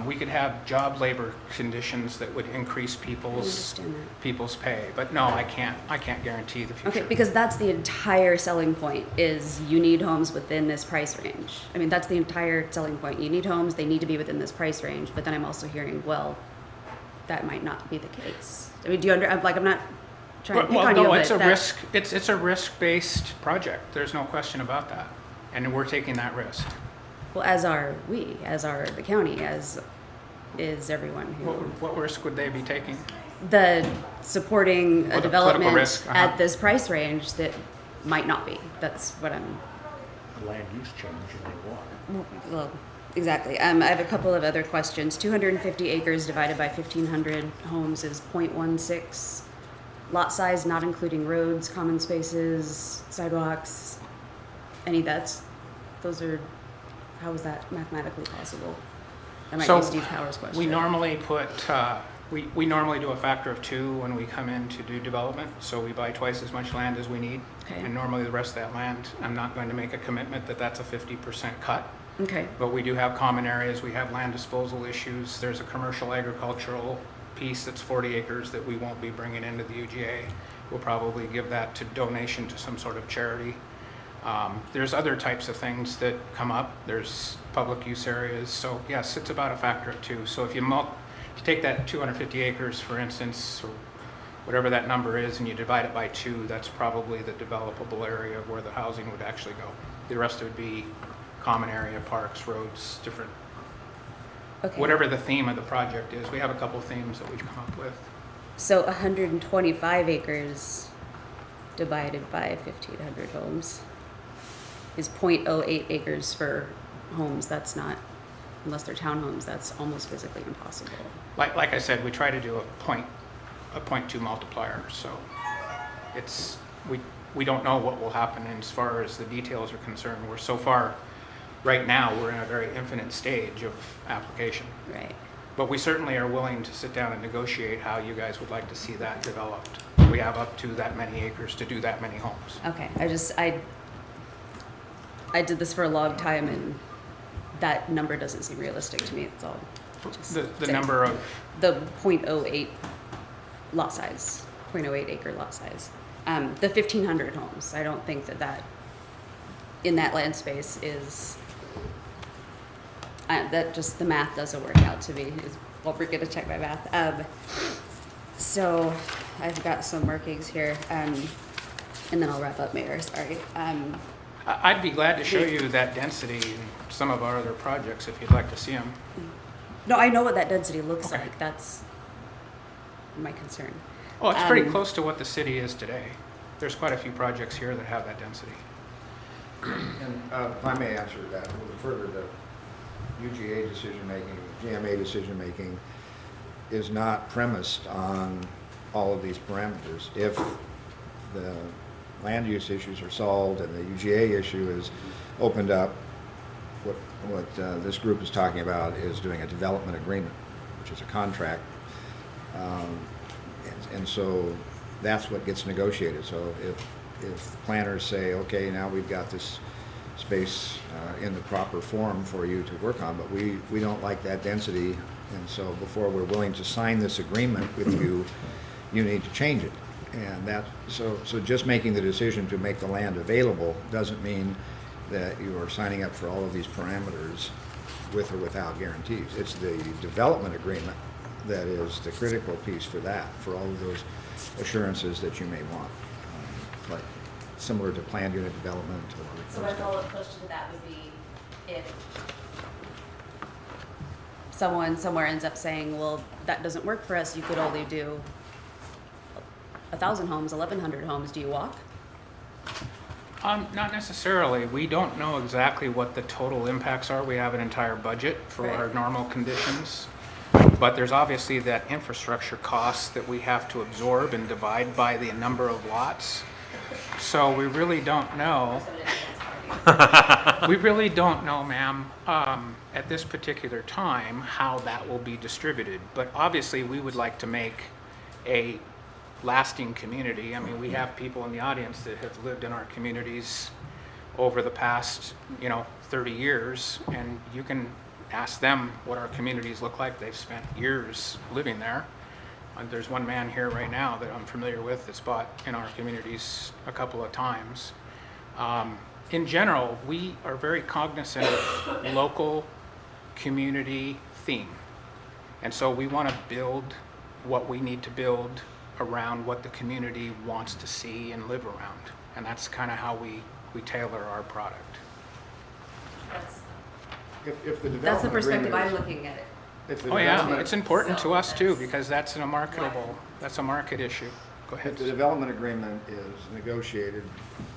We could have job labor conditions that would increase understand that. people's pay. But no, I can't guarantee the future. Okay, because that's the entire selling point, is you need homes within this price range. I mean, that's the entire selling point. You need homes, they need to be within this price range, but then I'm also hearing, well, that might not be the case. I mean, do you I'm not trying to pick Well, on you, no, but it's a that- risk. It's a risk-based project. There's no question about that, and we're taking that risk. Well, as are we, as are the county, as is everyone who. What risk would they be taking? The supporting Well, a the political development risk, uh-huh. at this price range that might not be. That's what I'm. Land use change and they want. Well, exactly. I have a couple of other questions. 250 acres divided by 1,500 homes is 0.16. Lot size, not including roads, common spaces, sidewalks, any those are, how is that mathematically possible? That might So, be Steve Power's question. We normally put, we normally do a factor of 2 when we come in to do development, so we buy twice as much land as we need. Okay. And normally the rest of that land, I'm not going to make a commitment that that's a 50% cut. Okay, But we do have common areas, we have land disposal issues, there's a commercial agricultural piece that's 40 acres that we won't be bringing into the UGA. We'll probably give that to donation to some sort of charity. There's other types of things that come up, there's public use areas, so yes, it's about a factor of 2. So if you take that 250 acres, for instance, or whatever that number is, and you divide it by 2, that's probably the developable area where the housing would actually go. The rest would be common area, parks, roads, different, okay. whatever the theme of the project is. We have a couple themes that we've come up with. So 125 acres divided by 1,500 homes is 0.08 acres for homes. That's not, unless they're townhomes, that's almost physically impossible. Like I said, we try to do a 0.2 multiplier, so we don't know what will happen as far as the details are concerned. We're so far, right now, we're in a very infinite stage of application. Right. But we certainly are willing to sit down and negotiate how you guys would like to see that developed. We have up to that many acres to do that many homes. Okay, I did this for a long time, and that number doesn't seem realistic to me. It's all just The number of, the 0.08 lot size, 0.08 acre lot size. The 1,500 homes. I don't think that in that land space is that just the math doesn't work out to me. Well, we're gonna check my math. So I've got some markings here, and then I'll wrap up, Mayor. Sorry. I'd be glad to show you that density in some of our other projects if you'd like to see them. No, I know what that density looks Okay. like. That's my concern. Oh, it's pretty Um, close to what the city is today. There's quite a few projects here that have that density. And if I may answer that a little further, the UGA decision-making, GMA decision-making is not premised on all of these parameters. If the land use issues are solved and the UGA issue is opened up, what this group is talking about is doing a development agreement, which is a contract. And so that's what gets negotiated. So if planners say, okay, now we've got this space in the proper form for you to work on, but we don't like that density, and so before we're willing to sign this agreement with you, you need to change it. And that, so just making the decision to make the land available doesn't mean that you are signing up for all of these parameters with or without guarantees. It's the development agreement that is the critical piece for that, for all of those assurances that you may want, like similar to planned unit development or. So my follow-up question to that would be if someone somewhere ends up saying, well, that doesn't work for us, you could only do 1,000 homes, 1,100 homes, do you walk? Not necessarily. We don't know exactly what the total impacts are. We have an entire budget for our Right. normal conditions. But there's obviously that infrastructure cost that we have to absorb and divide by the number of lots. So we really don't know. We really don't know, ma'am, at this particular time, how that will be distributed. But obviously, we would like to make a lasting community. I mean, we have people in the audience that have lived in our communities over the past, 30 years, and you can ask them what our communities look like. They've spent years living there. There's one man here right now that I'm familiar with that's bought in our communities a couple of times. In general, we are very cognizant of local community theme. And so we want to build what we need to build around what the community wants to see and live around. And that's kind of how we tailor our product. If the That's the development perspective I'm agreement looking at it. is, if the Oh yeah, development- it's important to us too, that's- because that's a market issue. Go ahead. If the development agreement is negotiated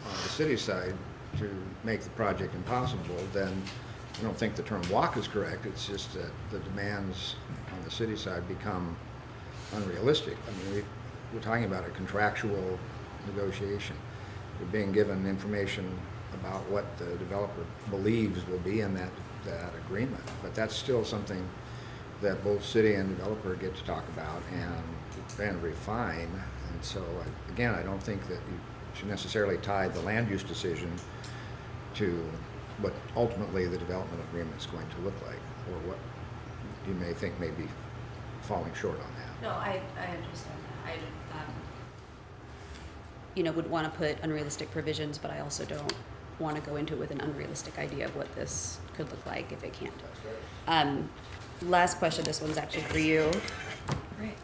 on the city side to make the project impossible, then I don't think the term walk is correct. It's just that the demands on the city side become unrealistic. I mean, we're talking about a contractual negotiation. We're being given information about what the developer believes will be in that agreement. But that's still something that both city and developer get to talk about and refine. And so, again, I don't think that you should necessarily tie the land use decision to what ultimately the development agreement is going to look like, or what you may think may be falling short on that. No, I understand that. I would want to put unrealistic provisions, but I also don't want to go into it with an unrealistic idea of what this could look like if it can't. Last question, this one's actually for you. Rick.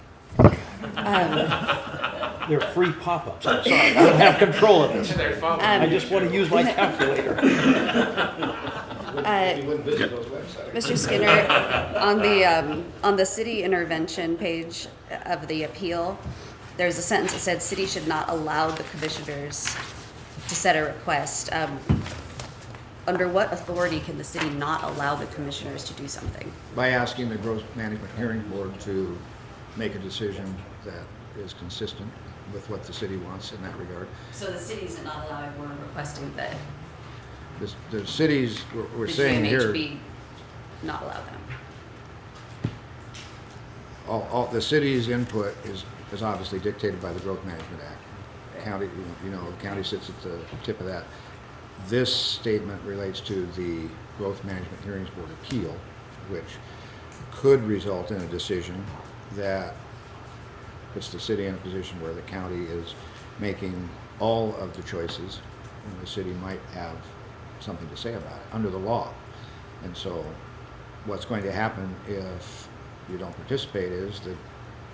They're free pop-ups, I'm sorry, I don't have control of this. Um, I just want to use my calculator. You wouldn't visit those websites. Mr. Skinner, on the city intervention page of the appeal, there's a sentence that said, "City should not allow the commissioners to set a request." Under what authority can the city not allow the commissioners to do something? By asking the Growth Management Hearing Board to make a decision that is consistent with what the city wants in that regard. So the cities are not allowed, we're requesting that The cities, we're the saying here, GMHB not allow them. all, the city's input is obviously dictated by the Growth Management Act. County, the county sits at the tip of that. This statement relates to the Growth Management Hearings Board appeal, which could result in a decision that puts the city in a position where the county is making all of the choices, and the city might have something to say about it under the law. And so what's going to happen if you don't participate is the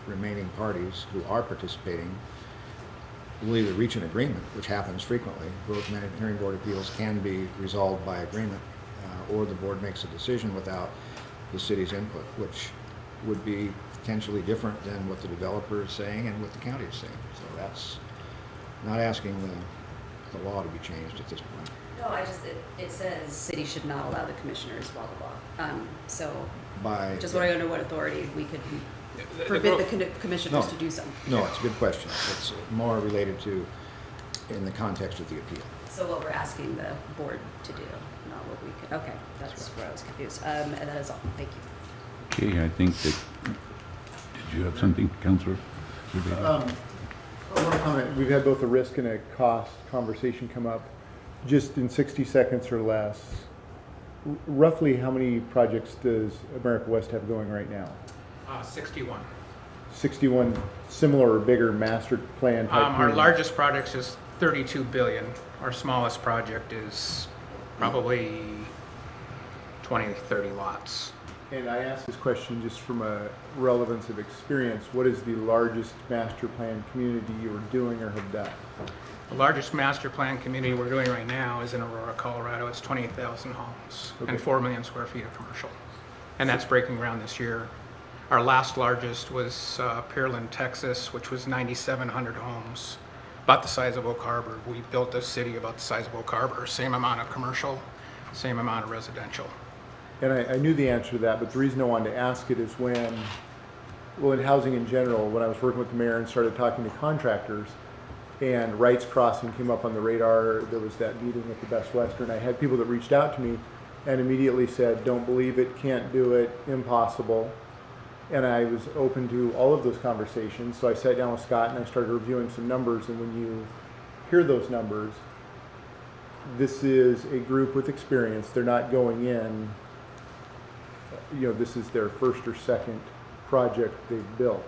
remaining parties who are participating will either reach an agreement, which happens frequently. Growth Management Hearing Board appeals can be resolved by agreement, or the board makes a decision without the city's input, which would be potentially different than what the developer is saying and what the county is saying. So that's not asking the law to be changed at this point. No, it says city should not allow the commissioners, blah, blah, blah. So By just want to know what authority we could forbid the commissioners to do something. No, it's a good question. It's more related to in the context of the appeal. So what we're asking the board to do, not what we could, okay, that's where I was confused. And that is all, thank you. Okay, I think that, did you have something, Councilor? I want to comment, we've had both a risk and a cost conversation come up. Just in 60 seconds or less, roughly how many projects does America West have going right now? 61. 61 similar or bigger master plan type Our communities? largest project is 32 billion. Our smallest project is probably 20, 30 lots. And I ask this question just from a relevance of experience. What is the largest master plan community you are doing or have done? The largest master plan community we're doing right now is in Aurora, Colorado. It's 28,000 homes Okay. and 4 million square feet of commercial. And that's breaking ground this year. Our last largest was Pearland, Texas, which was 9,700 homes, about the size of Oak Harbor. We built a city about the size of Oak Harbor, same amount of commercial, same amount of residential. And I knew the answer to that, but the reason I wanted to ask it is when, well, in housing in general, when I was working with the mayor and started talking to contractors, and Wrights Crossing came up on the radar, there was that meeting at the Best Western. I had people that reached out to me and immediately said, don't believe it, can't do it, impossible. And I was open to all of those conversations. So I sat down with Scott and I started reviewing some numbers. And when you hear those numbers, this is a group with experience. They're not going in, this is their first or second project they've built.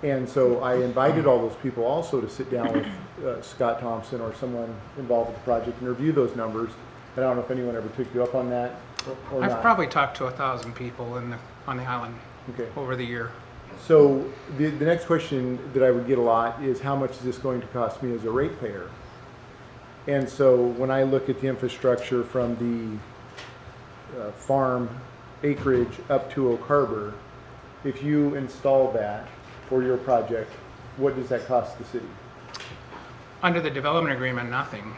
And so I invited all those people also to sit down with Scott Thompson or someone involved with the project and review those numbers. And I don't know if anyone ever took you up on that or not. I've probably talked to 1,000 people on the island Okay. over the year. So the next question that I would get a lot is how much is this going to cost me as a ratepayer? And so when I look at the infrastructure from the farm acreage up to Oak Harbor, if you install that for your project, what does that cost the city? Under the development agreement, nothing.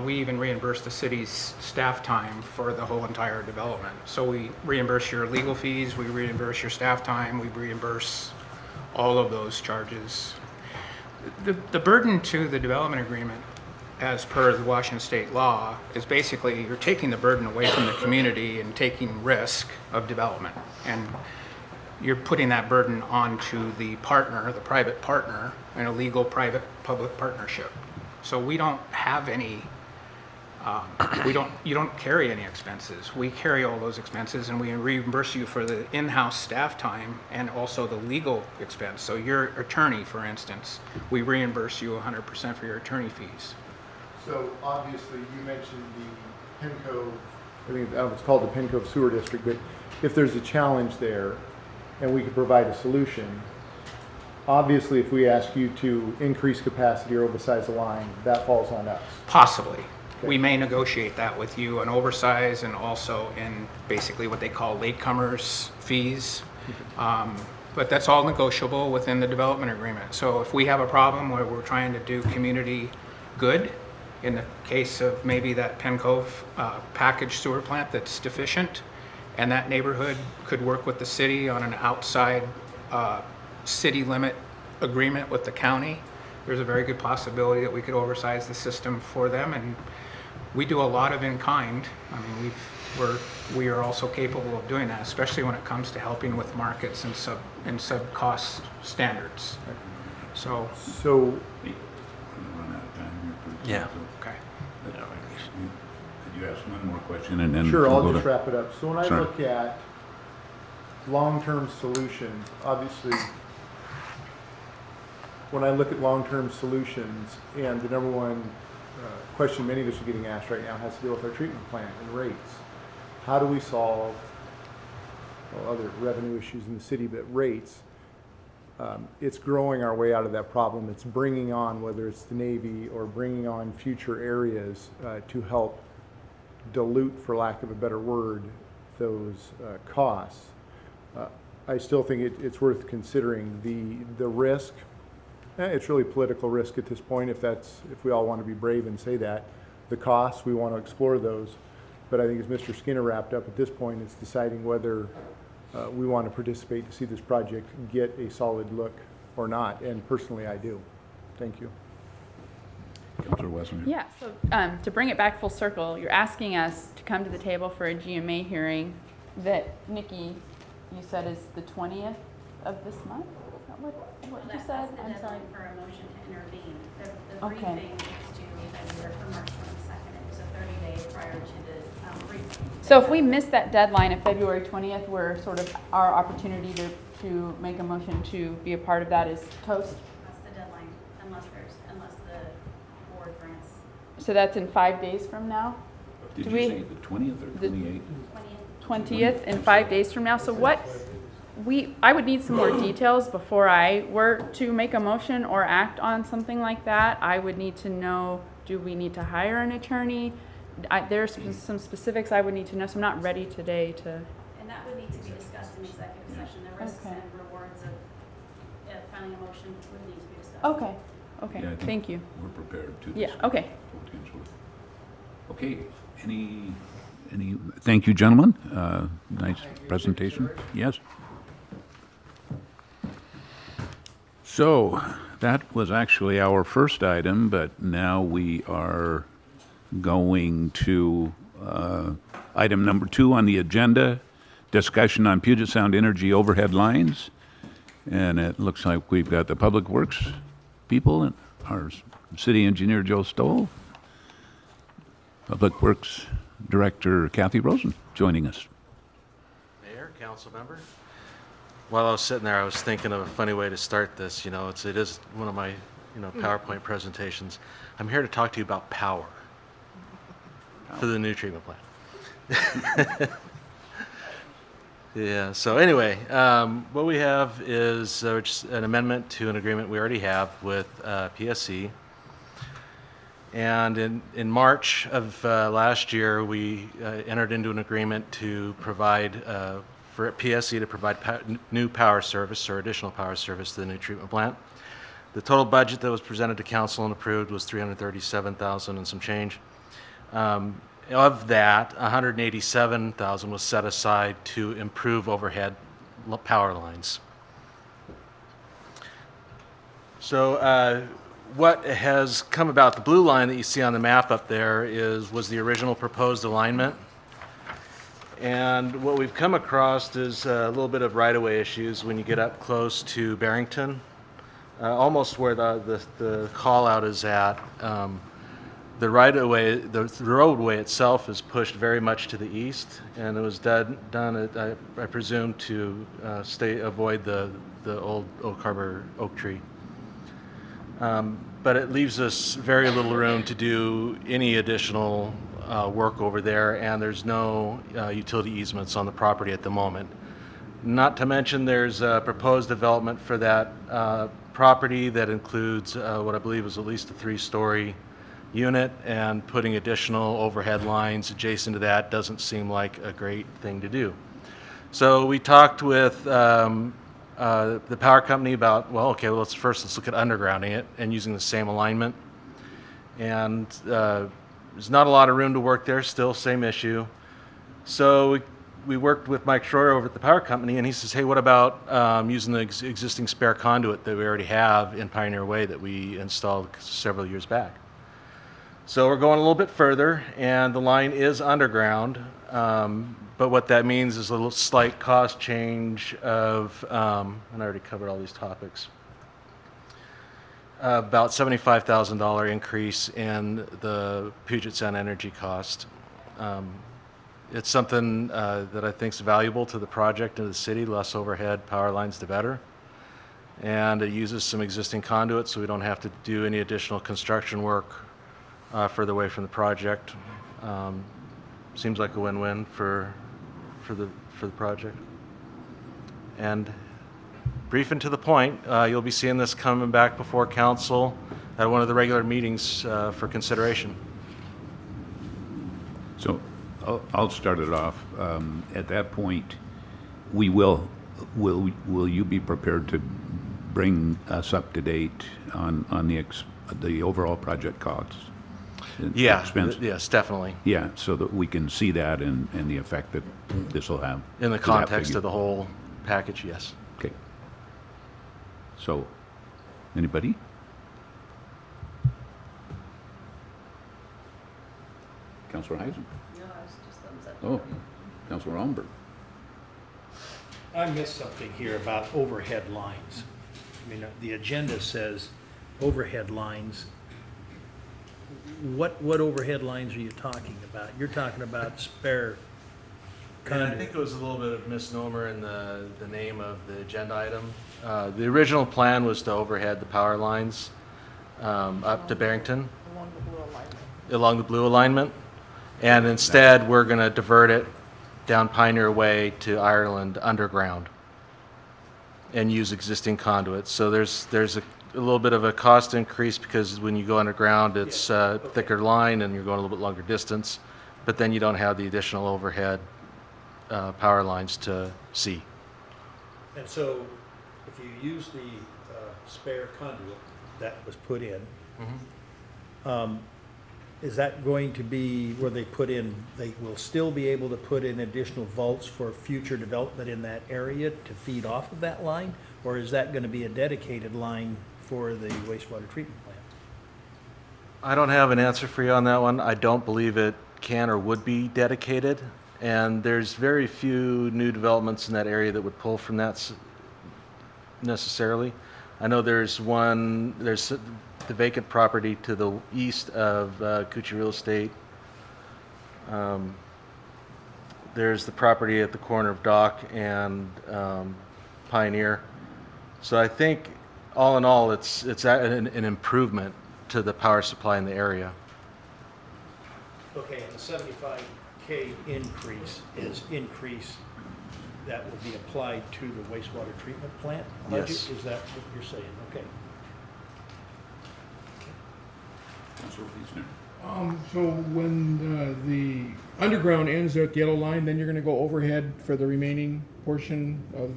We even reimburse the city's staff time for the whole entire development. So we reimburse your legal fees, we reimburse your staff time, we reimburse all of those charges. The burden to the development agreement, as per the Washington state law, is basically you're taking the burden away from the community and taking risk of development. And you're putting that burden onto the partner, the private partner, in a legal private-public partnership. So we don't have any, you don't carry any expenses. We carry all those expenses and we reimburse you for the in-house staff time and also the legal expense. So your attorney, for instance, we reimburse you 100% for your attorney fees. So obviously you mentioned the Penn Cove, I don't know if it's called the Penn Cove Sewer District, but if there's a challenge there and we could provide a solution, obviously if we ask you to increase capacity or oversize a line, that falls on us. Possibly. Okay. We may negotiate that with you, an oversize and also in basically what they call latecomers fees. But that's all negotiable within the development agreement. So if we have a problem where we're trying to do community good, in the case of maybe that Penn Cove packaged sewer plant that's deficient, and that neighborhood could work with the city on an outside city limit agreement with the county, there's a very good possibility that we could oversize the system for them, and we do a lot of in-kind. I mean, we are also capable of doing that, especially when it comes to helping with markets and sub-cost standards. So, So, Hey, we're running out of time here for Yeah. council. okay. Could you ask one more question and then? sure, we'll I'll go just to- wrap it up. So when I Sure. look at long-term solutions, obviously, when I look at long-term solutions, and the number one question many of us are getting asked right now has to deal with our treatment plant and rates. How do we solve, well, other revenue issues in the city, but rates? It's growing our way out of that problem. It's bringing on, whether it's the Navy or bringing on future areas to help dilute, for lack of a better word, those costs. I still think it's worth considering the risk. It's really political risk at this point, if we all want to be brave and say that. The costs, we want to explore those. But I think as Mr. Skinner wrapped up, at this point, it's deciding whether we want to participate to see this project get a solid look or not. And personally, I do. Thank you. Councilor Wesson. Yeah, so to bring it back full circle, you're asking us to come to the table for a GMA hearing that, Nikki, you said is the 20th of this month? Is that what you said? I'm sorry. For a motion to intervene. The Okay. briefing is due February for March 22nd. It was a 30 days prior to the briefing. So if we miss that deadline of February 20th, we're sort of, our opportunity to make a motion to be a part of that is toast? That's the deadline, unless the board grants So that's in 5 days from now? Did Do you we- say the 20th or the- 28th? 20th. 20th in 5 days from now. So I would need some more details before I were to make a motion or act on something like that. I would need to know, do we need to hire an attorney? There's some specifics I would need to know, so I'm not ready today to. And that would need to be discussed in executive session. The risks Okay. and rewards of filing a motion would need to be discussed. Okay, Yeah, I okay, think thank you. We're prepared to. Yeah, discuss okay. potentially. Okay, thank you, gentlemen. Nice presentation. Yes. So that was actually our first item, but now we are going to item number 2 on the agenda, discussion on Puget Sound Energy overhead lines. And it looks like we've got the Public Works people and our city engineer, Joe Stoll, Public Works Director Kathy Rosen joining us. Mayor, council member. While I was sitting there, I was thinking of a funny way to start this. You know, it is one of my, PowerPoint presentations. I'm here to talk to you about power for the new treatment plant. Yeah, so anyway, what we have is just an amendment to an agreement we already have with PSC. And in March of last year, we entered into an agreement to provide, for PSC to provide new power service or additional power service to the new treatment plant. The total budget that was presented to council and approved was $337,000 and some change. Of that, $187,000 was set aside to improve overhead power lines. So what has come about, the blue line that you see on the map up there was the original proposed alignment. And what we've come across is a little bit of right-of-way issues when you get up close to Barrington, almost where the call-out is at. The right-of-way, the roadway itself is pushed very much to the east, and it was done I presume, to avoid the old Oak Harbor oak tree. But it leaves us very little room to do any additional work over there, and there's no utility easements on the property at the moment. Not to mention there's a proposed development for that property that includes what I believe is at least a 3-story unit, and putting additional overhead lines adjacent to that doesn't seem like a great thing to do. So we talked with the power company about, let's look at undergrounding it and using the same alignment. And there's not a lot of room to work there, still same issue. So we worked with Mike Schroer over at the power company, and he says, hey, what about using the existing spare conduit that we already have in Pioneer Way that we installed several years back? So we're going a little bit further, and the line is underground, but what that means is a little slight cost change of, and I already covered all these topics, about $75,000 increase in the Puget Sound energy cost. It's something that I think is valuable to the project and the city. Less overhead, power lines, the better. And it uses some existing conduits, so we don't have to do any additional construction work further away from the project. Seems like a win-win for the project. And brief and to the point, you'll be seeing this coming back before council at one of the regular meetings for consideration. So I'll start it off. At that point, will you be prepared to bring us up to date on the overall project costs? Yeah, Expense? yes, definitely. Yeah, so that we can see that and the effect that this will have. In the to that context figure. of the whole package, yes. Okay. So, anybody? Councilor Heisen? No, I was just thumbs up. Oh, Councilor Allenberg? I missed something here about overhead lines. I mean, the agenda says overhead lines. What overhead lines are you talking about? You're talking about spare And I think conduit. it was a little bit of misnomer in the name of the agenda item. The original plan was to overhead the power lines up to Barrington. Along the blue alignment. And instead, we're going to divert it down Pioneer Way to Ireland underground and use existing conduits. So there's a little bit of a cost increase because when you go underground, it's a thicker line and you're going a little bit longer distance, but then you don't have the additional overhead power lines to see. And so if you use the spare conduit that was put in, is that going to be where they will still be able to put in additional vaults for future development in that area to feed off of that line? Or is that going to be a dedicated line for the wastewater treatment plant? I don't have an answer for you on that one. I don't believe it can or would be dedicated. And there's very few new developments in that area that would pull from that necessarily. I know there's the vacant property to the east of Coochie Real Estate. There's the property at the corner of Dock and Pioneer. So I think all in all, it's an improvement to the power supply in the area. Okay, and the 75K increase is increase that will be applied to the wastewater treatment plant budget? Yes. Is that what you're saying? Okay. Councilor Wiesner? So when the underground ends there at the yellow line, then you're gonna go overhead for the remaining portion of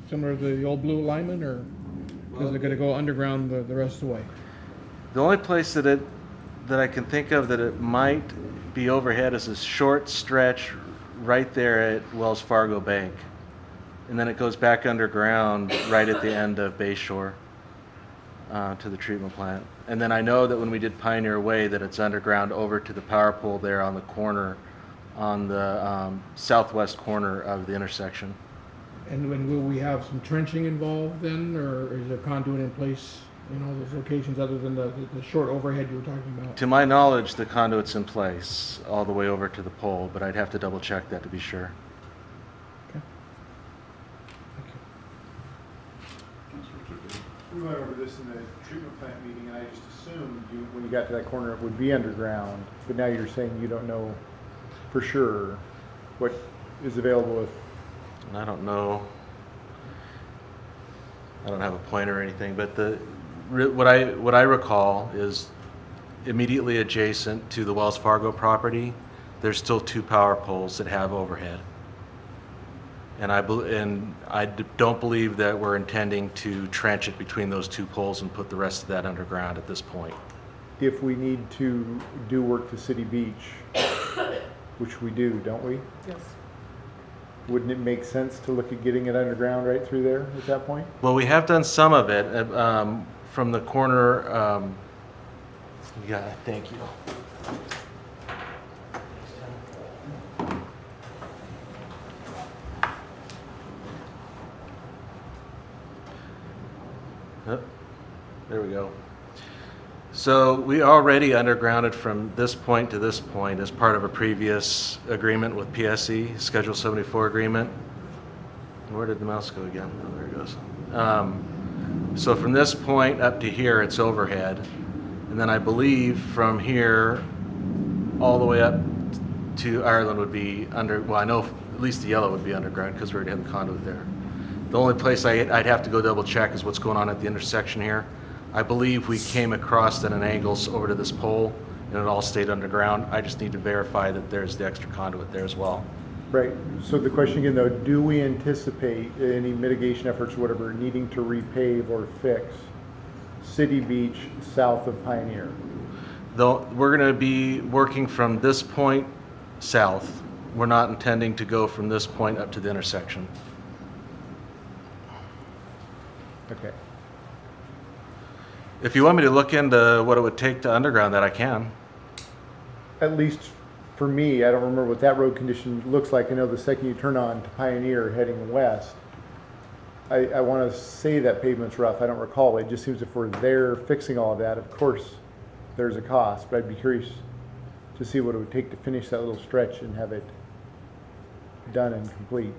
similar to the old blue alignment, or is it gonna go underground the rest of the way? The only place that I can think of that it might be overhead is a short stretch right there at Wells Fargo Bank. And then it goes back underground right at the end of Bayshore to the treatment plant. And then I know that when we did Pioneer Way that it's underground over to the power pole there on the corner, on the southwest corner of the intersection. And when will we have some trenching involved then, or is there conduit in place in all those locations other than the short overhead you were talking about? To my knowledge, the conduit's in place all the way over to the pole, but I'd have to double check that to be sure. Okay. Thank you. We went over this in the treatment plant meeting, and I just assumed when you got to that corner, it would be underground. But now you're saying you don't know for sure what is available if. And I don't know. I don't have a pointer or anything, but what I recall is immediately adjacent to the Wells Fargo property, there's still 2 power poles that have overhead. And I don't believe that we're intending to trench it between those 2 poles and put the rest of that underground at this point. If we need to do work to City Beach, which we do, don't we? Yes. wouldn't it make sense to look at getting it underground right through there at that point? Well, we have done some of it from the corner. Yeah, thank you. Yep, there we go. So we already undergrounded from this point to this point as part of a previous agreement with PSE, Schedule 74 agreement. Where did the mouse go again? Oh, there it goes. So from this point up to here, it's overhead. And then I believe from here all the way up to Ireland would be well, I know at least the yellow would be underground because we already have the conduit there. The only place I'd have to go double check is what's going on at the intersection here. I believe we came across at an angle over to this pole and it all stayed underground. I just need to verify that there's the extra conduit there as well. Right, so the question again though, do we anticipate any mitigation efforts or whatever needing to repave or fix City Beach south of Pioneer? Though we're going to be working from this point south. We're not intending to go from this point up to the intersection. Okay. If you want me to look into what it would take to underground that, I can. At least for me, I don't remember what that road condition looks like. I know the second you turn on to Pioneer heading west, I want to say that pavement's rough. I don't recall. It just seems if we're there fixing all of that, of course, there's a cost. But I'd be curious to see what it would take to finish that little stretch and have it done and complete.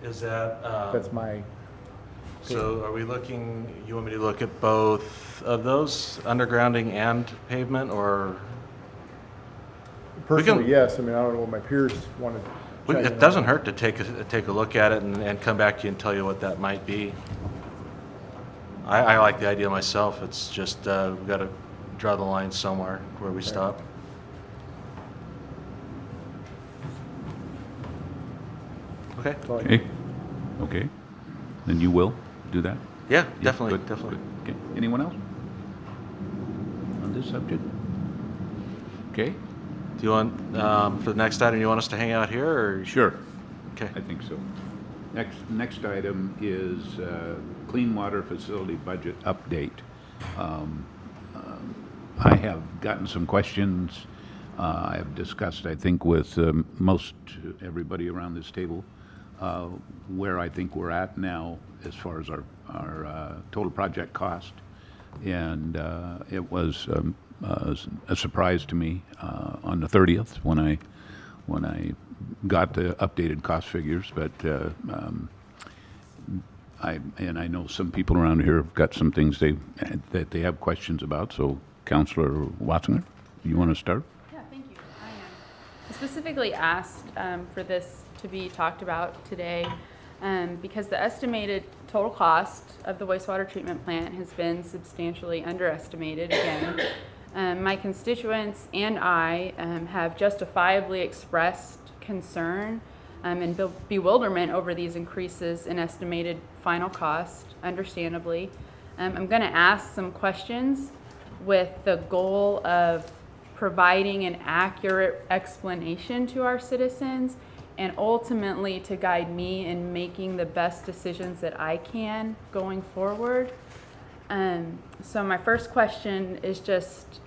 Is that... That's my... So are we looking, you want me to look at both of those, undergrounding and pavement, or? Personally, yes. I mean, I don't know what my peers wanted. It doesn't hurt to take a look at it and come back to you and tell you what that might be. I like the idea myself. It's just we've got to draw the line somewhere where we stop. Okay. Okay, okay. Then you will do that? Yeah, Yeah, definitely, good, definitely. good. Okay, anyone else on this subject? Okay, Do you want, for the next item, you want us to hang out here, or? sure, Okay. I think so. Next item is clean water facility budget update. I have gotten some questions. I have discussed, I think, with most everybody around this table, where I think we're at now as far as our total project cost. And it was a surprise to me on the 30th when I got the updated cost figures. But I know some people around here have got some things that they have questions about. So, Councillor Watzinger, you want to start? Yeah, thank you. I specifically asked for this to be talked about today because the estimated total cost of the wastewater treatment plant has been substantially underestimated again. My constituents and I have justifiably expressed concern and bewilderment over these increases in estimated final cost, understandably. I'm going to ask some questions with the goal of providing an accurate explanation to our citizens and ultimately to guide me in making the best decisions that I can going forward. So my first question is just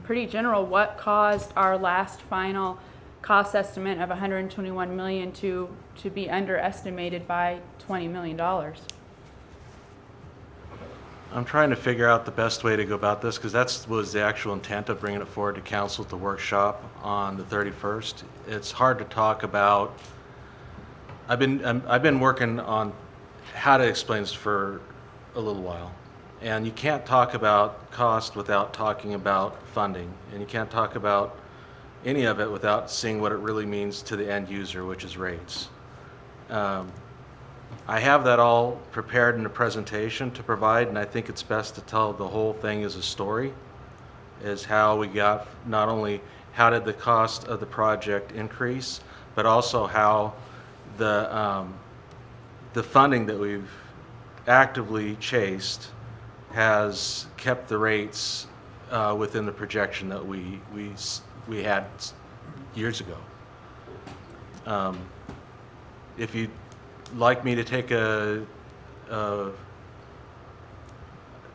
pretty general. What caused our last final cost estimate of $121 million to be underestimated by $20 million? I'm trying to figure out the best way to go about this, because that was the actual intent of bringing it forward to council to workshop on the 31st. It's hard to talk about. I've been working on how to explain this for a little while, and you can't talk about cost without talking about funding, and you can't talk about any of it without seeing what it really means to the end user, which is rates. I have that all prepared in a presentation to provide, and I think it's best to tell the whole thing as a story, is how we got, not only how did the cost of the project increase, but also how the funding that we've actively chased has kept the rates within the projection that we had years ago. if you'd like me to take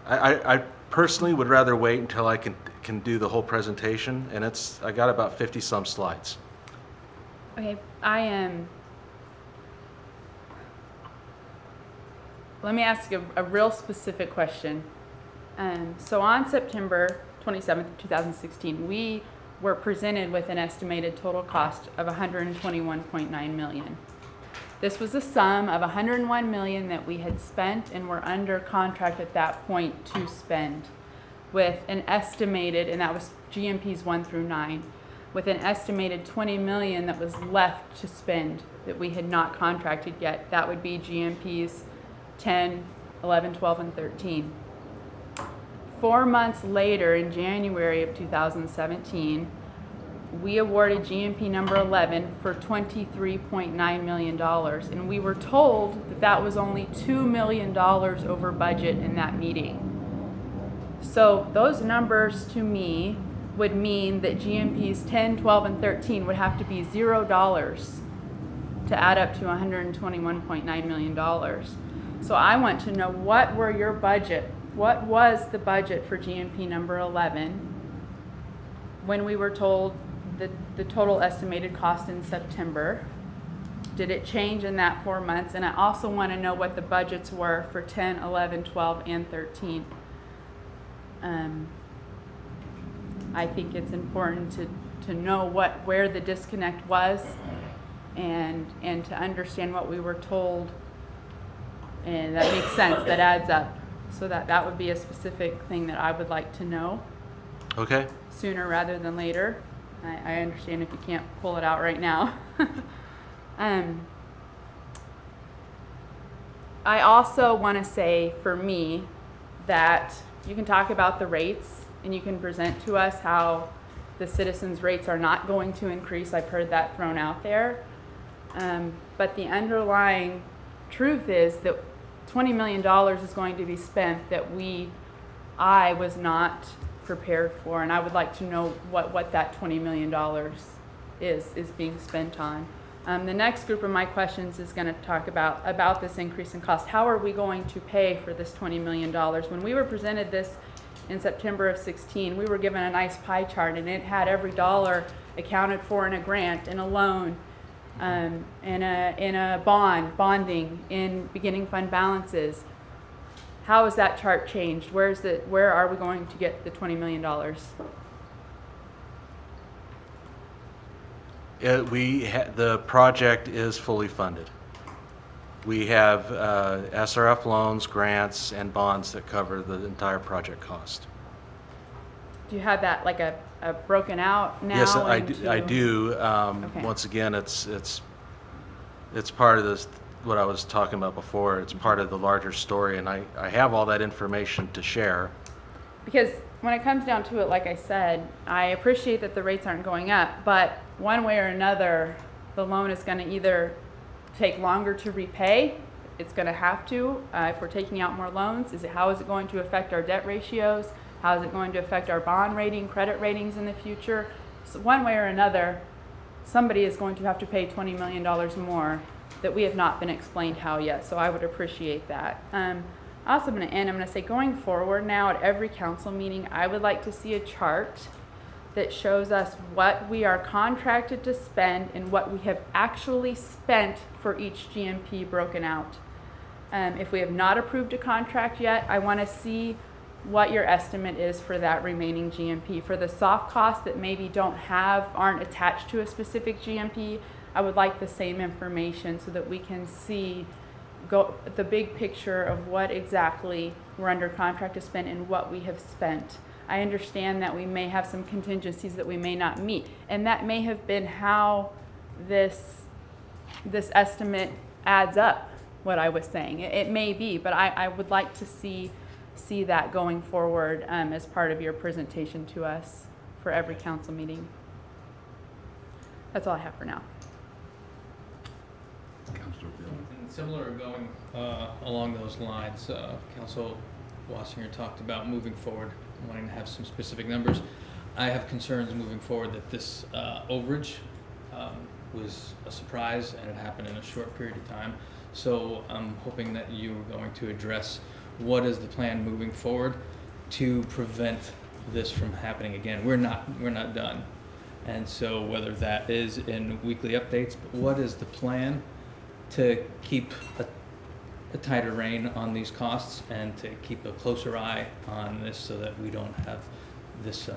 I personally would rather wait until I can do the whole presentation, and I got about 50-some slides. Okay, I am. Let me ask a real specific question. So on September 27th, 2016, we were presented with an estimated total cost of $121.9 million. This was a sum of $101 million that we had spent and were under contract at that point to spend, with an estimated, and that was GMPs 1 through 9, with an estimated $20 million that was left to spend that we had not contracted yet. That would be GMPs 10, 11, 12, and 13. 4 months later, in January of 2017, we awarded GMP number 11 for $23.9 million, and we were told that that was only $2 million over budget in that meeting. So those numbers to me would mean that GMPs 10, 12, and 13 would have to be $0 to add up to $121.9 million. So I want to know, what were your budget? What was the budget for GMP number 11 when we were told the total estimated cost in September? Did it change in that 4 months? And I also want to know what the budgets were for 10, 11, 12, and 13. I think it's important to know where the disconnect was and to understand what we were told. And that makes sense, that adds up. So that would be a specific thing that I would like to know. Okay? Sooner rather than later. I understand if you can't pull it out right now. I also want to say, for me, that you can talk about the rates and you can present to us how the citizens' rates are not going to increase. I've heard that thrown out there. But the underlying truth is that $20 million is going to be spent that I was not prepared for, and I would like to know what that $20 million is being spent on. The next group of my questions is going to talk about this increase in cost. How are we going to pay for this $20 million? When we were presented this in September of 16, we were given a nice pie chart, and it had every dollar accounted for in a grant, in a loan, in a bonding, in beginning fund balances. How has that chart changed? Where are we going to get the $20 million? The project is fully funded. We have SRF loans, grants, and bonds that cover the entire project cost. Do you have that like a broken out now? Yes, I do. Okay. Once again, it's part of this, what I was talking about before. It's part of the larger story, and I have all that information to share. Because when it comes down to it, like I said, I appreciate that the rates aren't going up, but one way or another, the loan is going to either take longer to repay. It's going to have to if we're taking out more loans. How is it going to affect our debt ratios? How is it going to affect our bond rating, credit ratings in the future? So one way or another, somebody is going to have to pay $20 million more that we have not been explained how yet. So I would appreciate that. Also, I'm going to end. I'm going to say, going forward now at every council meeting, I would like to see a chart that shows us what we are contracted to spend and what we have actually spent for each GMP broken out. If we have not approved a contract yet, I want to see what your estimate is for that remaining GMP. For the soft costs that maybe aren't attached to a specific GMP, I would like the same information so that we can see the big picture of what exactly we're under contract to spend and what we have spent. I understand that we may have some contingencies that we may not meet, and that may have been how this estimate adds up, what I was saying. It may be, but I would like to see that going forward as part of your presentation to us for every council meeting. That's all I have for now. And similar, going along those lines, Council Wassinger talked about moving forward, wanting to have some specific numbers. I have concerns moving forward that this overage was a surprise and it happened in a short period of time. So I'm hoping that you are going to address what is the plan moving forward to prevent this from happening again. We're not done. And so whether that is in weekly updates, but what is the plan to keep a tighter rein on these costs and to keep a closer eye on this so that we don't have this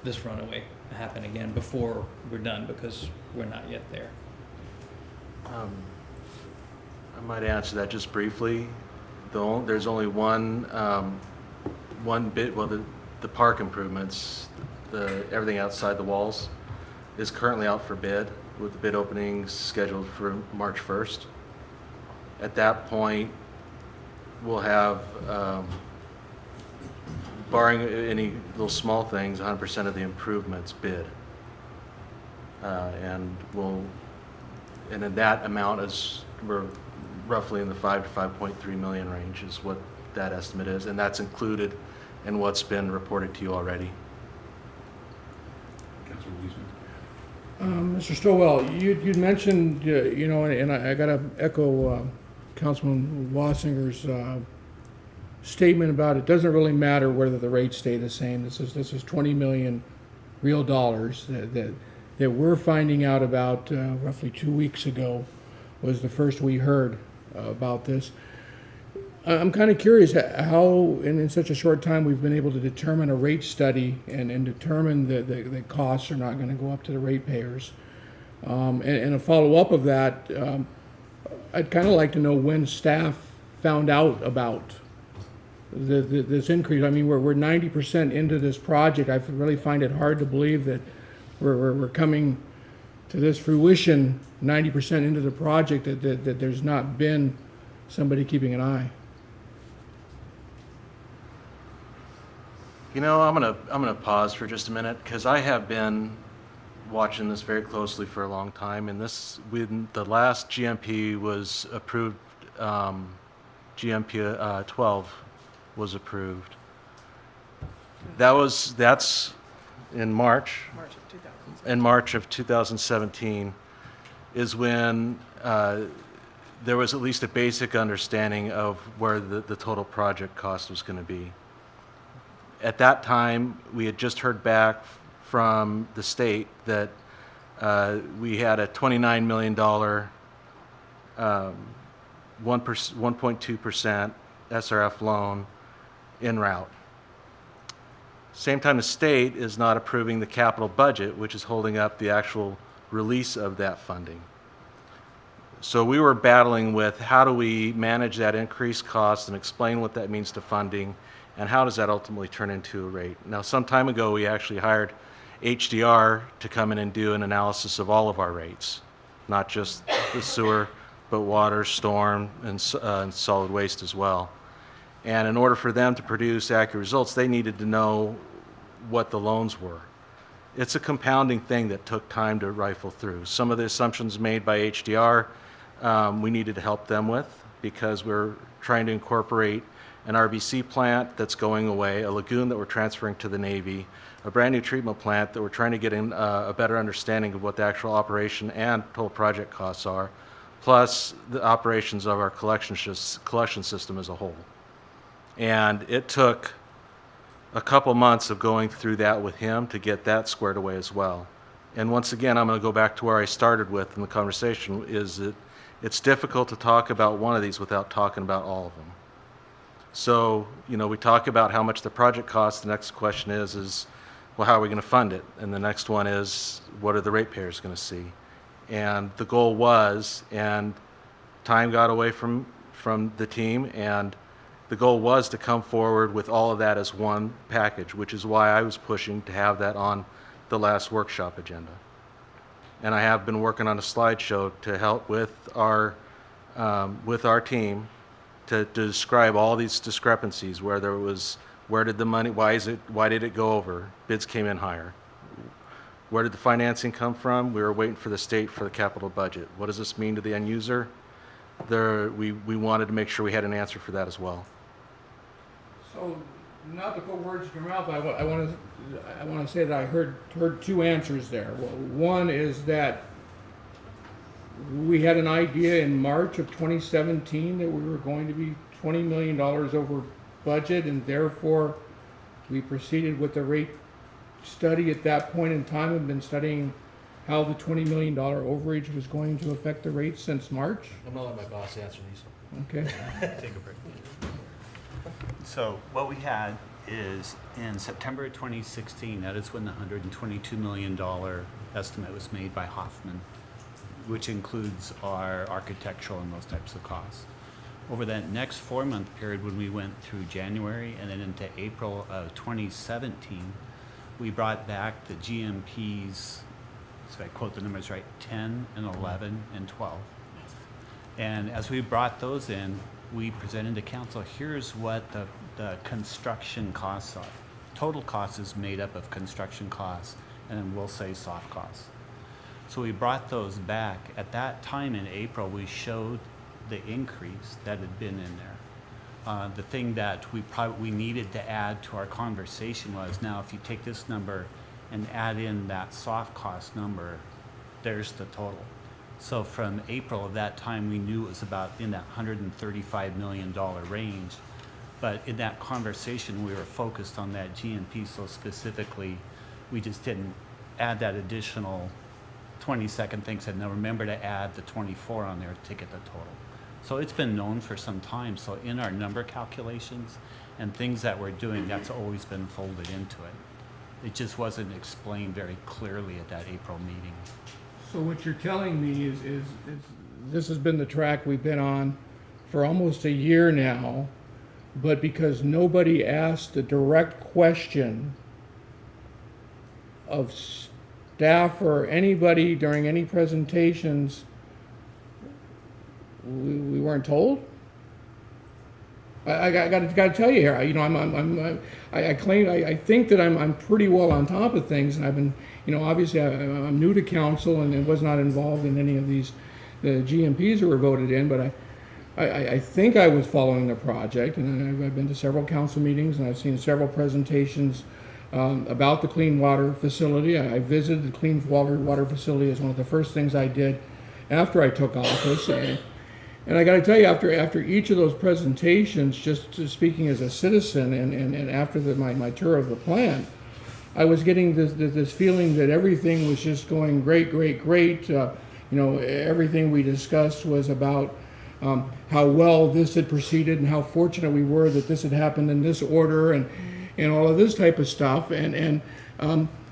this runaway happen again before we're done, because we're not yet there. I might answer that just briefly. There's only one bit, well, the park improvements, everything outside the walls is currently out for bid, with the bid opening scheduled for March 1st. At that point, we'll have, barring any little small things, 100% of the improvements bid. And in that amount is, we're roughly in the 5 to 5.3 million range is what that estimate is, and that's included in what's been reported to you already. Councilor Wiesman. Mr. Stowell, you'd mentioned, and I got to echo Councilman Wassinger's statement about it doesn't really matter whether the rates stay the same. This is 20 million real dollars that we're finding out about roughly 2 weeks ago was the first we heard about this. I'm kind of curious how, in such a short time, we've been able to determine a rate study and determine that the costs are not going to go up to the ratepayers. And a follow-up of that, I'd kind of like to know when staff found out about this increase. I mean, we're 90% into this project. I really find it hard to believe that we're coming to this fruition 90% into the project that there's not been somebody keeping an eye. You know, I'm gonna pause for just a minute, because I have been watching this very closely for a long time, and when the last GMP was approved, GMP 12 was approved. That's in March. In March of 2017 is when there was at least a basic understanding of where the total project cost was going to be. At that time, we had just heard back from the state that we had a $29 million 1.2% SRF loan en route. Same time, the state is not approving the capital budget, which is holding up the actual release of that funding. So we were battling with how do we manage that increased cost and explain what that means to funding, and how does that ultimately turn into a rate. Now, some time ago, we actually hired HDR to come in and do an analysis of all of our rates, not just the sewer, but water, storm, and solid waste as well. And in order for them to produce accurate results, they needed to know what the loans were. It's a compounding thing that took time to rifle through. Some of the assumptions made by HDR, we needed to help them with, because we're trying to incorporate an RBC plant that's going away, a lagoon that we're transferring to the Navy, a brand new treatment plant that we're trying to get in a better understanding of what the actual operation and total project costs are, plus the operations of our collection system as a whole. And it took a couple months of going through that with him to get that squared away as well. And once again, I'm going to go back to where I started with in the conversation, is that it's difficult to talk about one of these without talking about all of them. So, we talk about how much the project costs. The next question is, well, how are we going to fund it? And the next one is, what are the ratepayers going to see? And the goal was, and time got away from the team, and the goal was to come forward with all of that as one package, which is why I was pushing to have that on the last workshop agenda. And I have been working on a slideshow to help with our team to describe all these discrepancies, where did the money, why did it go over? Bids came in higher. Where did the financing come from? We were waiting for the state for the capital budget. What does this mean to the end user? We wanted to make sure we had an answer for that as well. So, not to put words in your mouth, I want to say that I heard two answers there. Well, one is that we had an idea in March of 2017 that we were going to be $20 million over budget, and therefore we proceeded with the rate study at that point in time and been studying how the $20 million overage was going to affect the rates since March. I'm gonna let my boss answer these. Okay. Take a break. So what we had is in September of 2016, that is when the $122 million estimate was made by Hoffman, which includes our architectural and those types of costs. Over that next 4-month period, when we went through January and then into April of 2017, we brought back the GMPs, so I quote the numbers right, 10 and 11 and 12. And as we brought those in, we presented to council, here's what the construction costs are. Total cost is made up of construction costs, and then we'll say soft costs. So we brought those back. At that time in April, we showed the increase that had been in there. The thing that we needed to add to our conversation was, now if you take this number and add in that soft cost number, there's the total. So from April of that time, we knew it was about in that $135 million range. But in that conversation, we were focused on that GMP so specifically, we just didn't add that additional 20-second thing. Said, now remember to add the 24 on there to get the total. So it's been known for some time. So in our number calculations and things that we're doing, that's always been folded into it. It just wasn't explained very clearly at that April meeting. So what you're telling me is this has been the track we've been on for almost a year now, but because nobody asked the direct question of staff or anybody during any presentations, we weren't told. I got to tell you here, I think that I'm pretty well on top of things, and I've been, obviously I'm new to council and was not involved in any of the GMPs that were voted in, but I think I was following the project, and I've been to several council meetings, and I've seen several presentations about the clean water facility. I visited the clean water facility as one of the first things I did after I took office, and I got to tell you, after each of those presentations, just speaking as a citizen, and after my tour of the plant, I was getting this feeling that everything was just going great. Everything we discussed was about how well this had proceeded and how fortunate we were that this had happened in this order and all of this type of stuff. And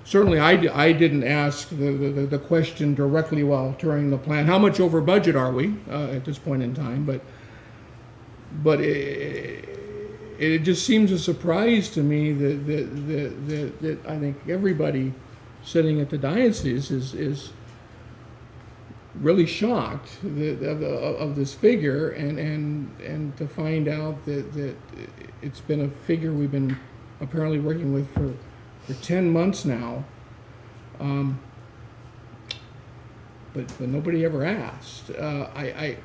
certainly I didn't ask the question directly while touring the plant. How much over budget are we at this point in time? But it just seems a surprise to me that I think everybody sitting at the diocese is really shocked of this figure, and to find out that it's been a figure we've been apparently working with for 10 months now, but nobody ever asked. I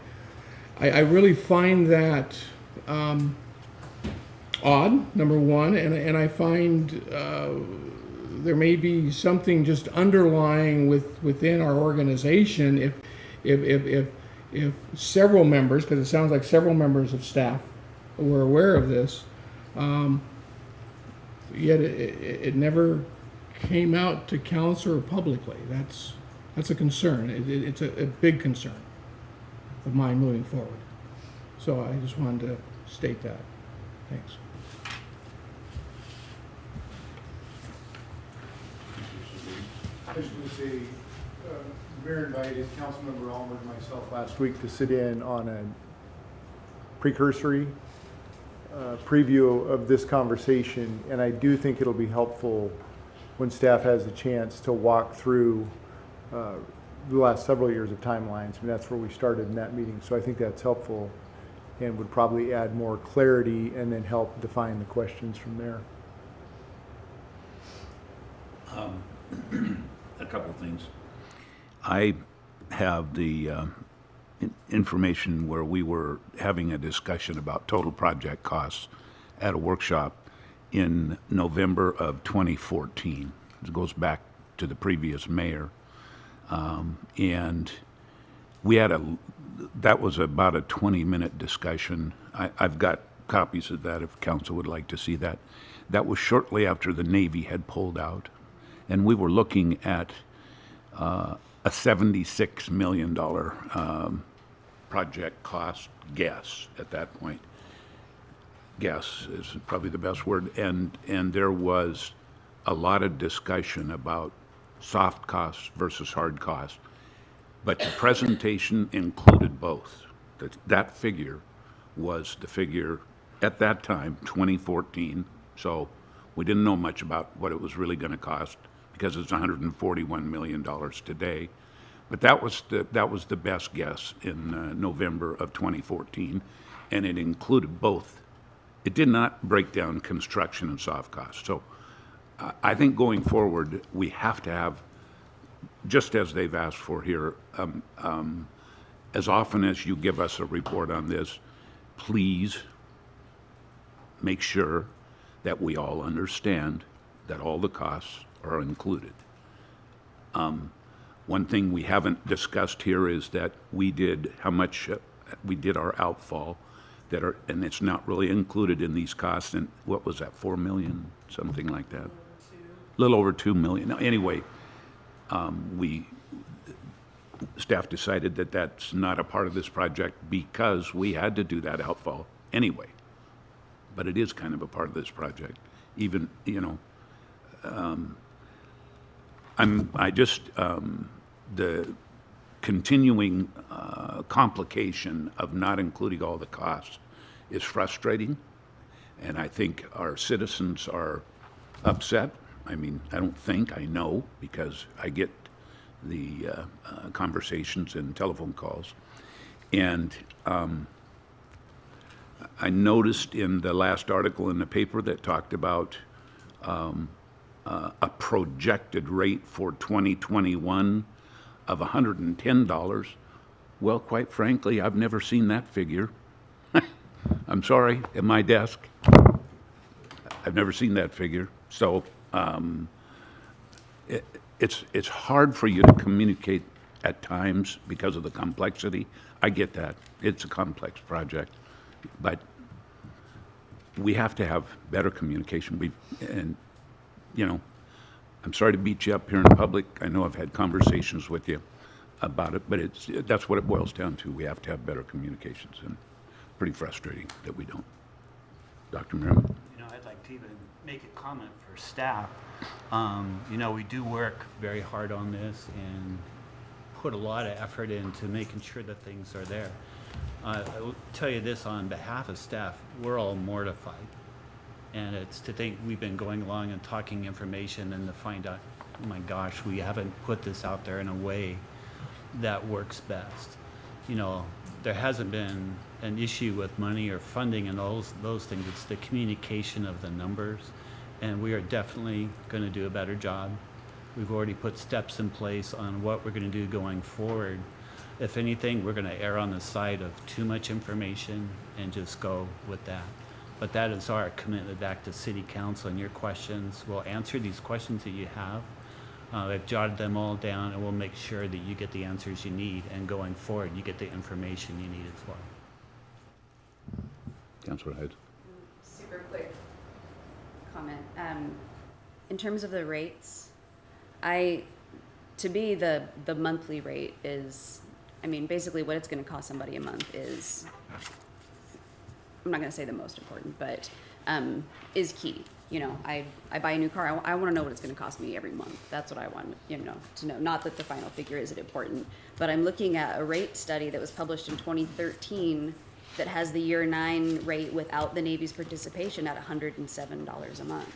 really find that odd, number one, and I find there may be something just underlying within our organization if several members, because it sounds like several members of staff were aware of this, yet it never came out to council or publicly. That's a concern. It's a big concern of mine moving forward. So I just wanted to state that. Thanks. I just want to say, the mayor invited Councilmember Almer and myself last week to sit in on a precursory preview of this conversation, and I do think it'll be helpful when staff has a chance to walk through the last several years of timelines. I mean, that's where we started in that meeting, so I think that's helpful and would probably add more clarity and then help define the questions from there. A couple of things. I have the information where we were having a discussion about total project costs at a workshop in November of 2014. It goes back to the previous mayor. And we had that was about a 20-minute discussion. I've got copies of that if council would like to see that. That was shortly after the Navy had pulled out, and we were looking at a $76 million project cost guess at that point. Guess is probably the best word, and there was a lot of discussion about soft costs versus hard costs, but the presentation included both. That figure was the figure at that time, 2014, so we didn't know much about what it was really going to cost because it's $141 million today. But that was the best guess in November of 2014, and it included both. It did not break down construction and soft costs. So I think going forward, we have to have, just as they've asked for here, as often as you give us a report on this, please make sure that we all understand that all the costs are included. One thing we haven't discussed here is that we did how much we did our outfall that are, and it's not really included in these costs. And what was that, 4 million, something like that? A little over 2 million. Now, anyway, staff decided that that's not a part of this project because we had to do that outfall anyway. But it is kind of a part of this project. Even, the continuing complication of not including all the costs is frustrating, and I think our citizens are upset. I mean, I know, because I get the conversations and telephone calls. And I noticed in the last article in the paper that talked about a projected rate for 2021 of $110. Well, quite frankly, I've never seen that figure. I'm sorry, at my desk. I've never seen that figure. So it's hard for you to communicate at times because of the complexity. I get that. It's a complex project. But we have to have better communication. I'm sorry to beat you up here in public. I know I've had conversations with you about it, but that's what it boils down to. We have to have better communications, and pretty frustrating that we don't. Dr. Merriman? I'd like to even make a comment for staff. We do work very hard on this and put a lot of effort into making sure that things are there. I will tell you this on behalf of staff, we're all mortified. And it's to think we've been going along and talking information and to find out, oh my gosh, we haven't put this out there in a way that works best. There hasn't been an issue with money or funding and those things. It's the communication of the numbers. And we are definitely going to do a better job. We've already put steps in place on what we're going to do going forward. If anything, we're going to err on the side of too much information and just go with that. But that is our commitment back to City Council, and your questions. We'll answer these questions that you have. I've jotted them all down, and we'll make sure that you get the answers you need, and going forward, you get the information you need as well. Councilor Hyde. Super quick comment. In terms of the rates, to me, the monthly rate is, basically what it's going to cost somebody a month is, I'm not going to say the most important, but is key. I buy a new car. I want to know what it's going to cost me every month. That's what I want, to know. Not that the final figure isn't important, but I'm looking at a rate study that was published in 2013 that has the year 9 rate without the Navy's participation at $107 a month.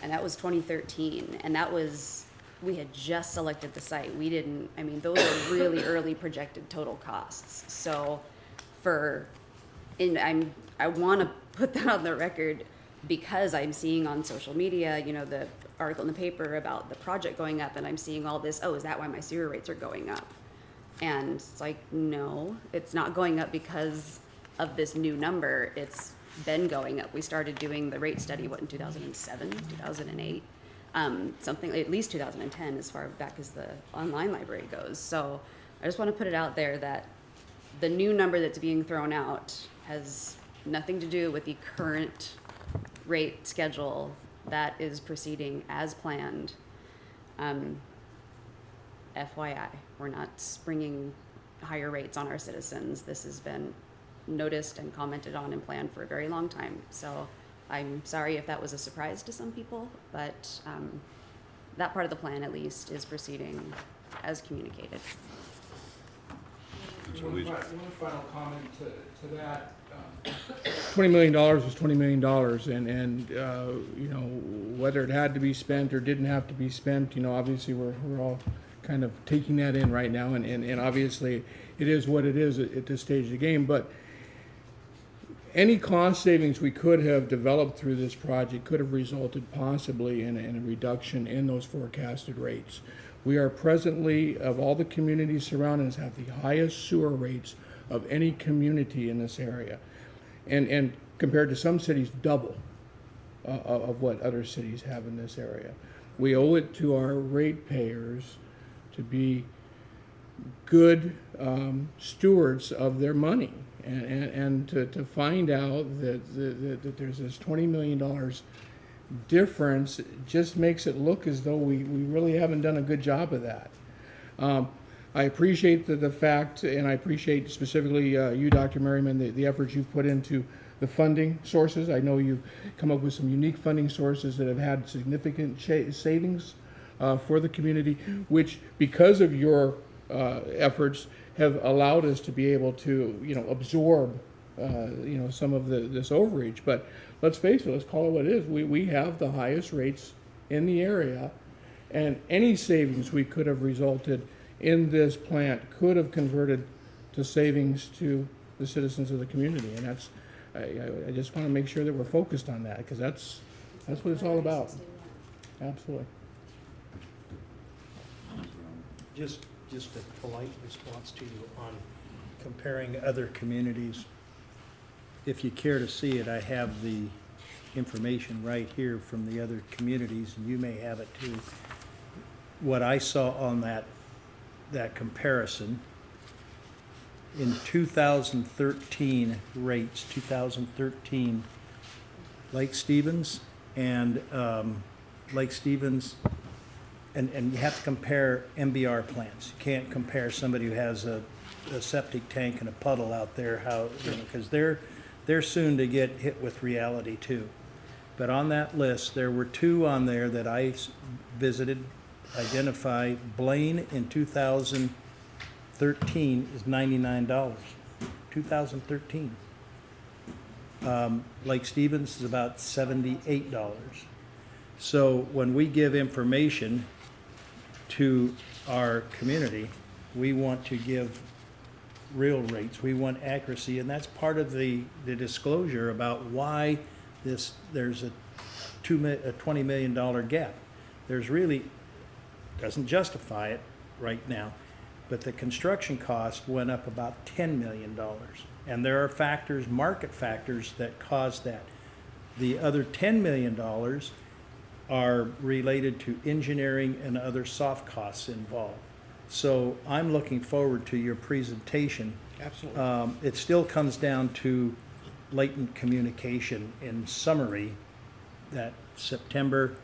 And that was 2013. And that was, we had just selected the site. We didn't, those are really early projected total costs. So I want to put that on the record because I'm seeing on social media, the article in the paper about the project going up, and I'm seeing all this, is that why my sewer rates are going up? And it's like, no, it's not going up because of this new number. It's been going up. We started doing the rate study, in 2007, 2008? Something, at least 2010, as far back as the online library goes. So, I just want to put it out there that the new number that's being thrown out has nothing to do with the current rate schedule that is proceeding as planned. FYI, we're not springing higher rates on our citizens. This has been noticed and commented on and planned for a very long time. So I'm sorry if that was a surprise to some people, but that part of the plan at least is proceeding as communicated. One final comment to that. $20 million is $20 million, and you know, whether it had to be spent or didn't have to be spent, you know, obviously we're all kind of taking that in right now, and obviously it is what it is at this stage of the game. But any cost savings we could have developed through this project could have resulted possibly in a reduction in those forecasted rates. We are presently, of all the communities surrounding us, have the highest sewer rates of any community in this area. And compared to some cities, double of what other cities have in this area. We owe it to our ratepayers to be good stewards of their money, and to find out that there's this $20 million difference just makes it look as though we really haven't done a good job of that. I appreciate the fact, and I appreciate specifically you, Dr. Merriman, the efforts you've put into the funding sources. I know you've come up with some unique funding sources that have had significant savings for the community, which, because of your efforts, have allowed us to be able to, you know, absorb, you know, some of this overreach. But let's face it, let's call it what it is. We have the highest rates in the area, and any savings we could have resulted in this plant could have converted to savings to the citizens of the community. And that's, I just want to make sure that we're focused on that, because that's what it's all about. Absolutely. Just a polite response to you on comparing other communities. If you care to see it, I have the information right here from the other communities, and you may have it too. What I saw on that comparison, in 2013 rates, 2013, Lake Stevens, and and you have to compare MBR plants. You can't compare somebody who has a septic tank and a puddle out there, how, you know, because they're soon to get hit with reality too. But on that list, there were two on there that I visited, identify. Blaine in 2013 is $99, 2013. Lake Stevens is about $78. So when we give information to our community, we want to give real rates. We want accuracy, and that's part of the disclosure about why there's a $20 million gap. There's really, doesn't justify it right now, but the construction cost went up about $10 million. And there are factors, market factors, that cause that. The other $10 million are related to engineering and other soft costs involved. So I'm looking forward to your presentation. Absolutely. It still comes down to latent communication. In summary, that September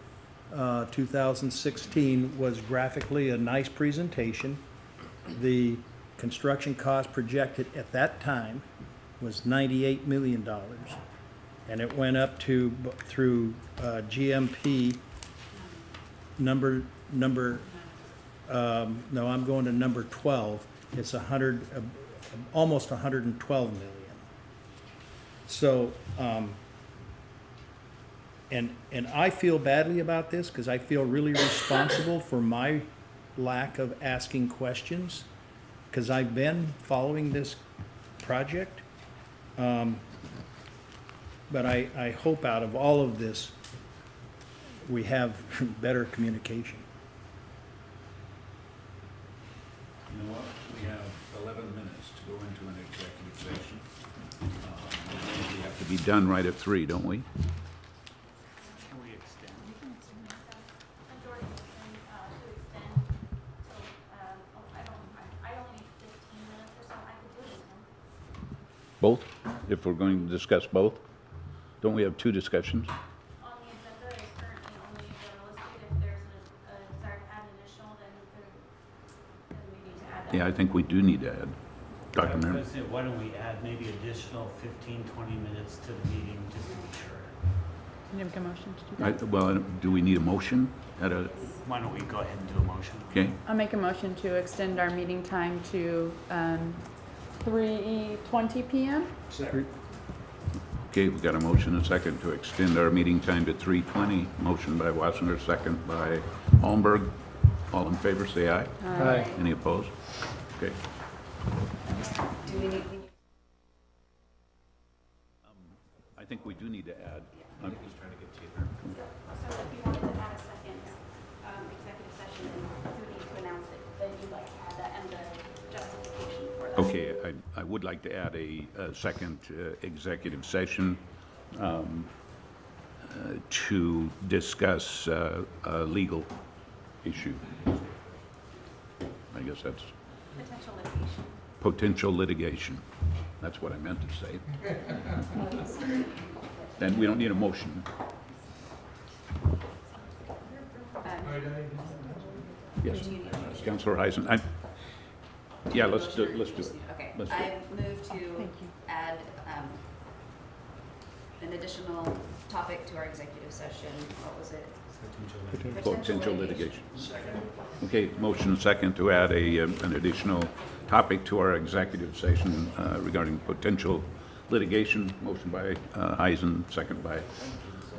2016 was graphically a nice presentation. The construction cost projected at that time was $98 million. And it went up to, through GMP, no, I'm going to number 12. It's almost 112 million. So, and I feel badly about this, because I feel really responsible for my lack of asking questions, because I've been following this project. But I hope out of all of this, we have better communication. You know what? We have 11 minutes to go into an executive session. We have to be done right at 3, don't we? Can we extend? Majority motion to extend till, I only need Both? If we're going to discuss both? Don't we have two discussions? On the agenda is currently only the listed. If there's a desire to add additional, then we need to add that. Yeah, I think we do need to add. Dr. I was Mayor? gonna say, why don't we add maybe additional 15, 20 minutes to the meeting just to be sure? Can you make a motion to do that? Well, do we need a motion at a, Why don't we go ahead and do a motion? okay? I'll make a motion to extend our meeting time to 3:20 p.m. Okay, we've got a motion and a second to extend our meeting time to 3:20. Motion by Wassinger, second by Holmberg. All in favor, say aye. Aye. Any opposed? Okay. Do we need, I think we do need to add. So if you wanted to add a second executive session, then you would need to announce it. Then you'd like to add that and the justification for that. Okay, I would like to add a second executive session to discuss a legal issue. I guess that's Potential litigation. potential litigation. That's what I meant to say. Then we don't need a motion. Yes, Councilor Heisen. Yeah, let's do it. okay, Let's do it. I move to add an additional topic to our executive session. What was it? Potential litigation. Okay, motion second to add an additional topic to our executive session regarding potential litigation. Motion by Heisen, second by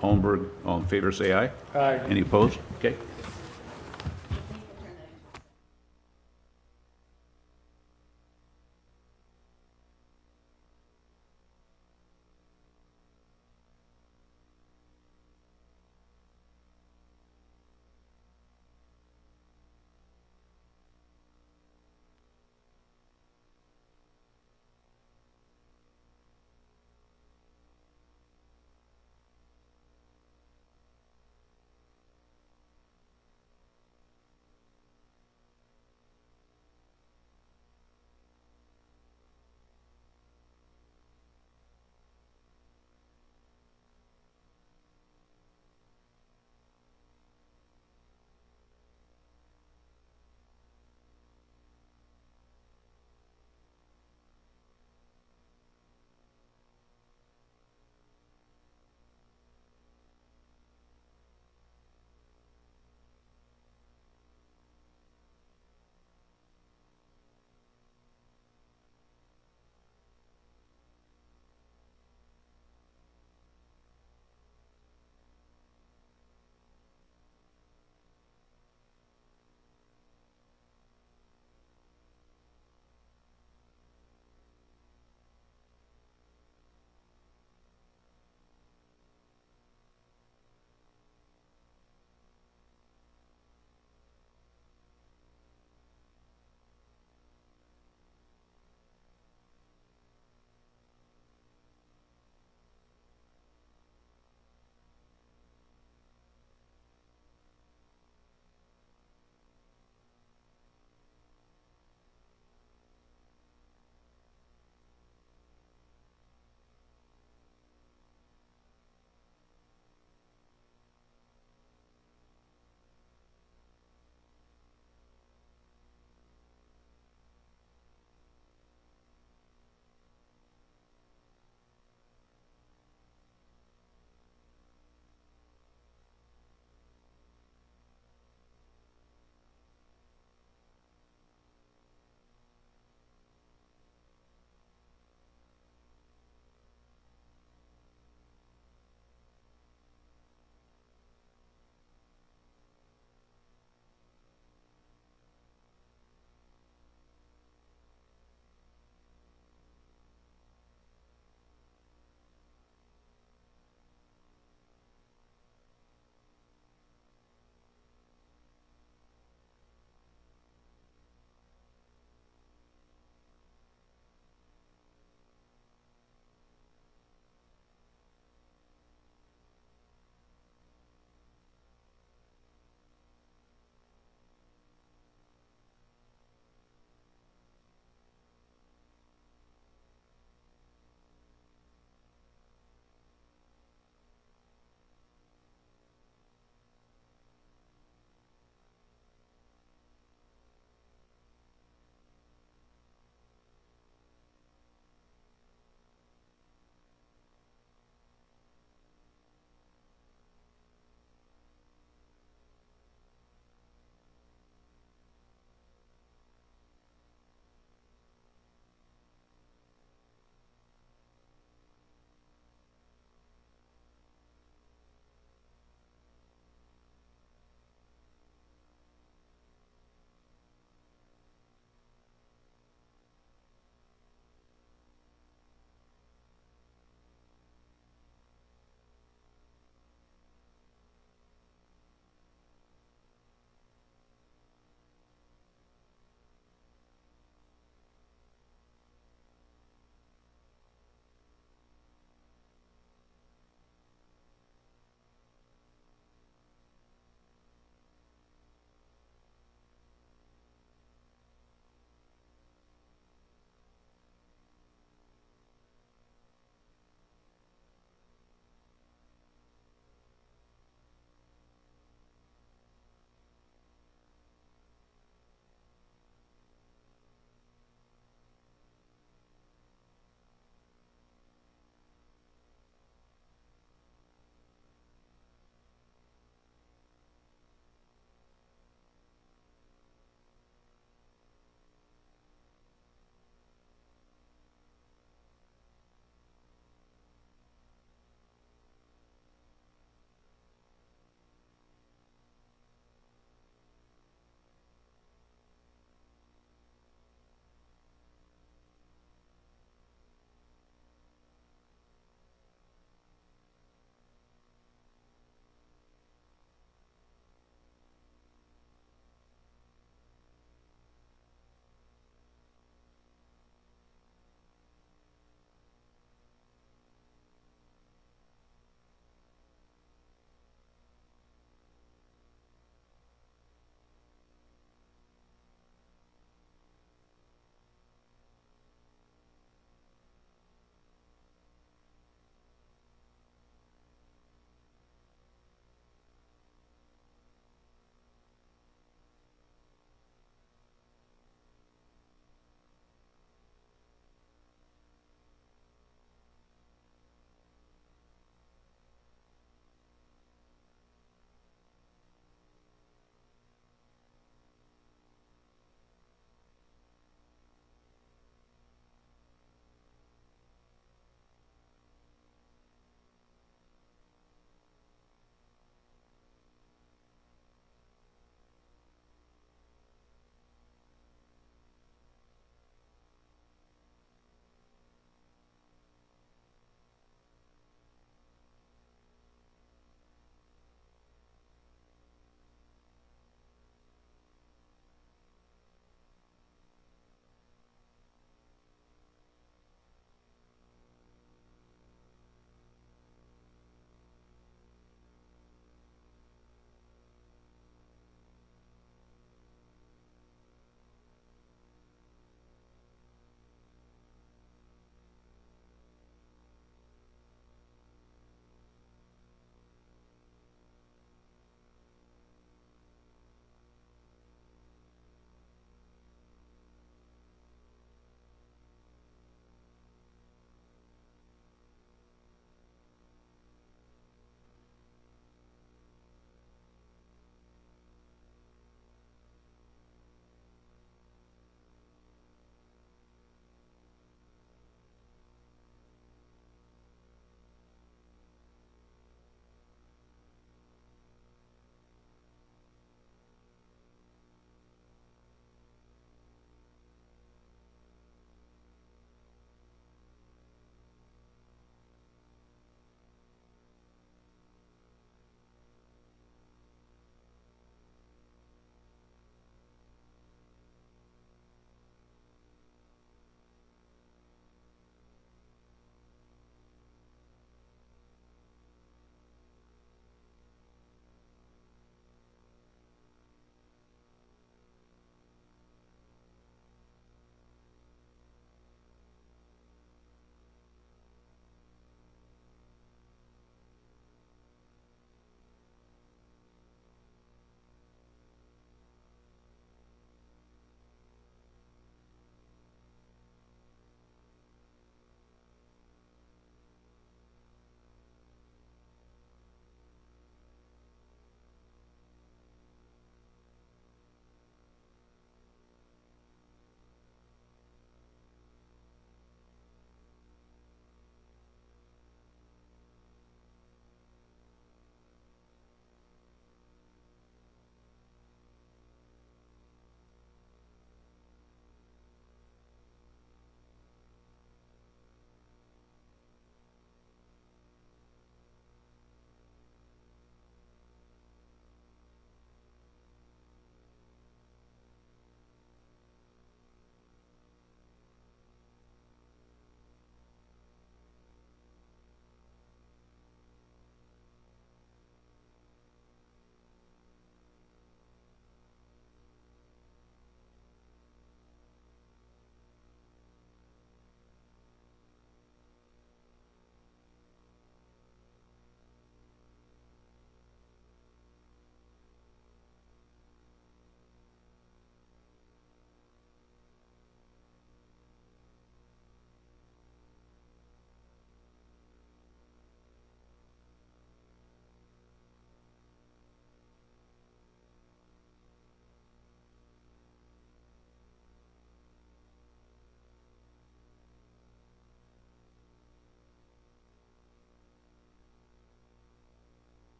Holmberg. All in favor, say aye. Aye. Any opposed? Okay.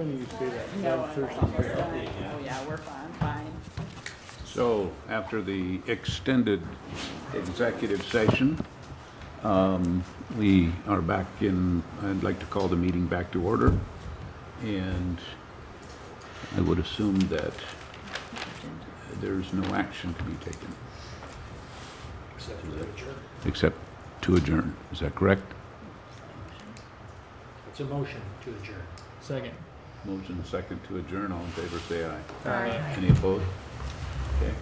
funny you say that. No, I'm thirsty. oh yeah, we're fine. So after the extended executive session, we are back in, I'd like to call the meeting back to order. And I would assume that there's no action to be taken, except to adjourn. Is that correct? It's a motion to adjourn. Second. Motion second to adjourn. All in favor, say aye. Aye. Any opposed? Okay.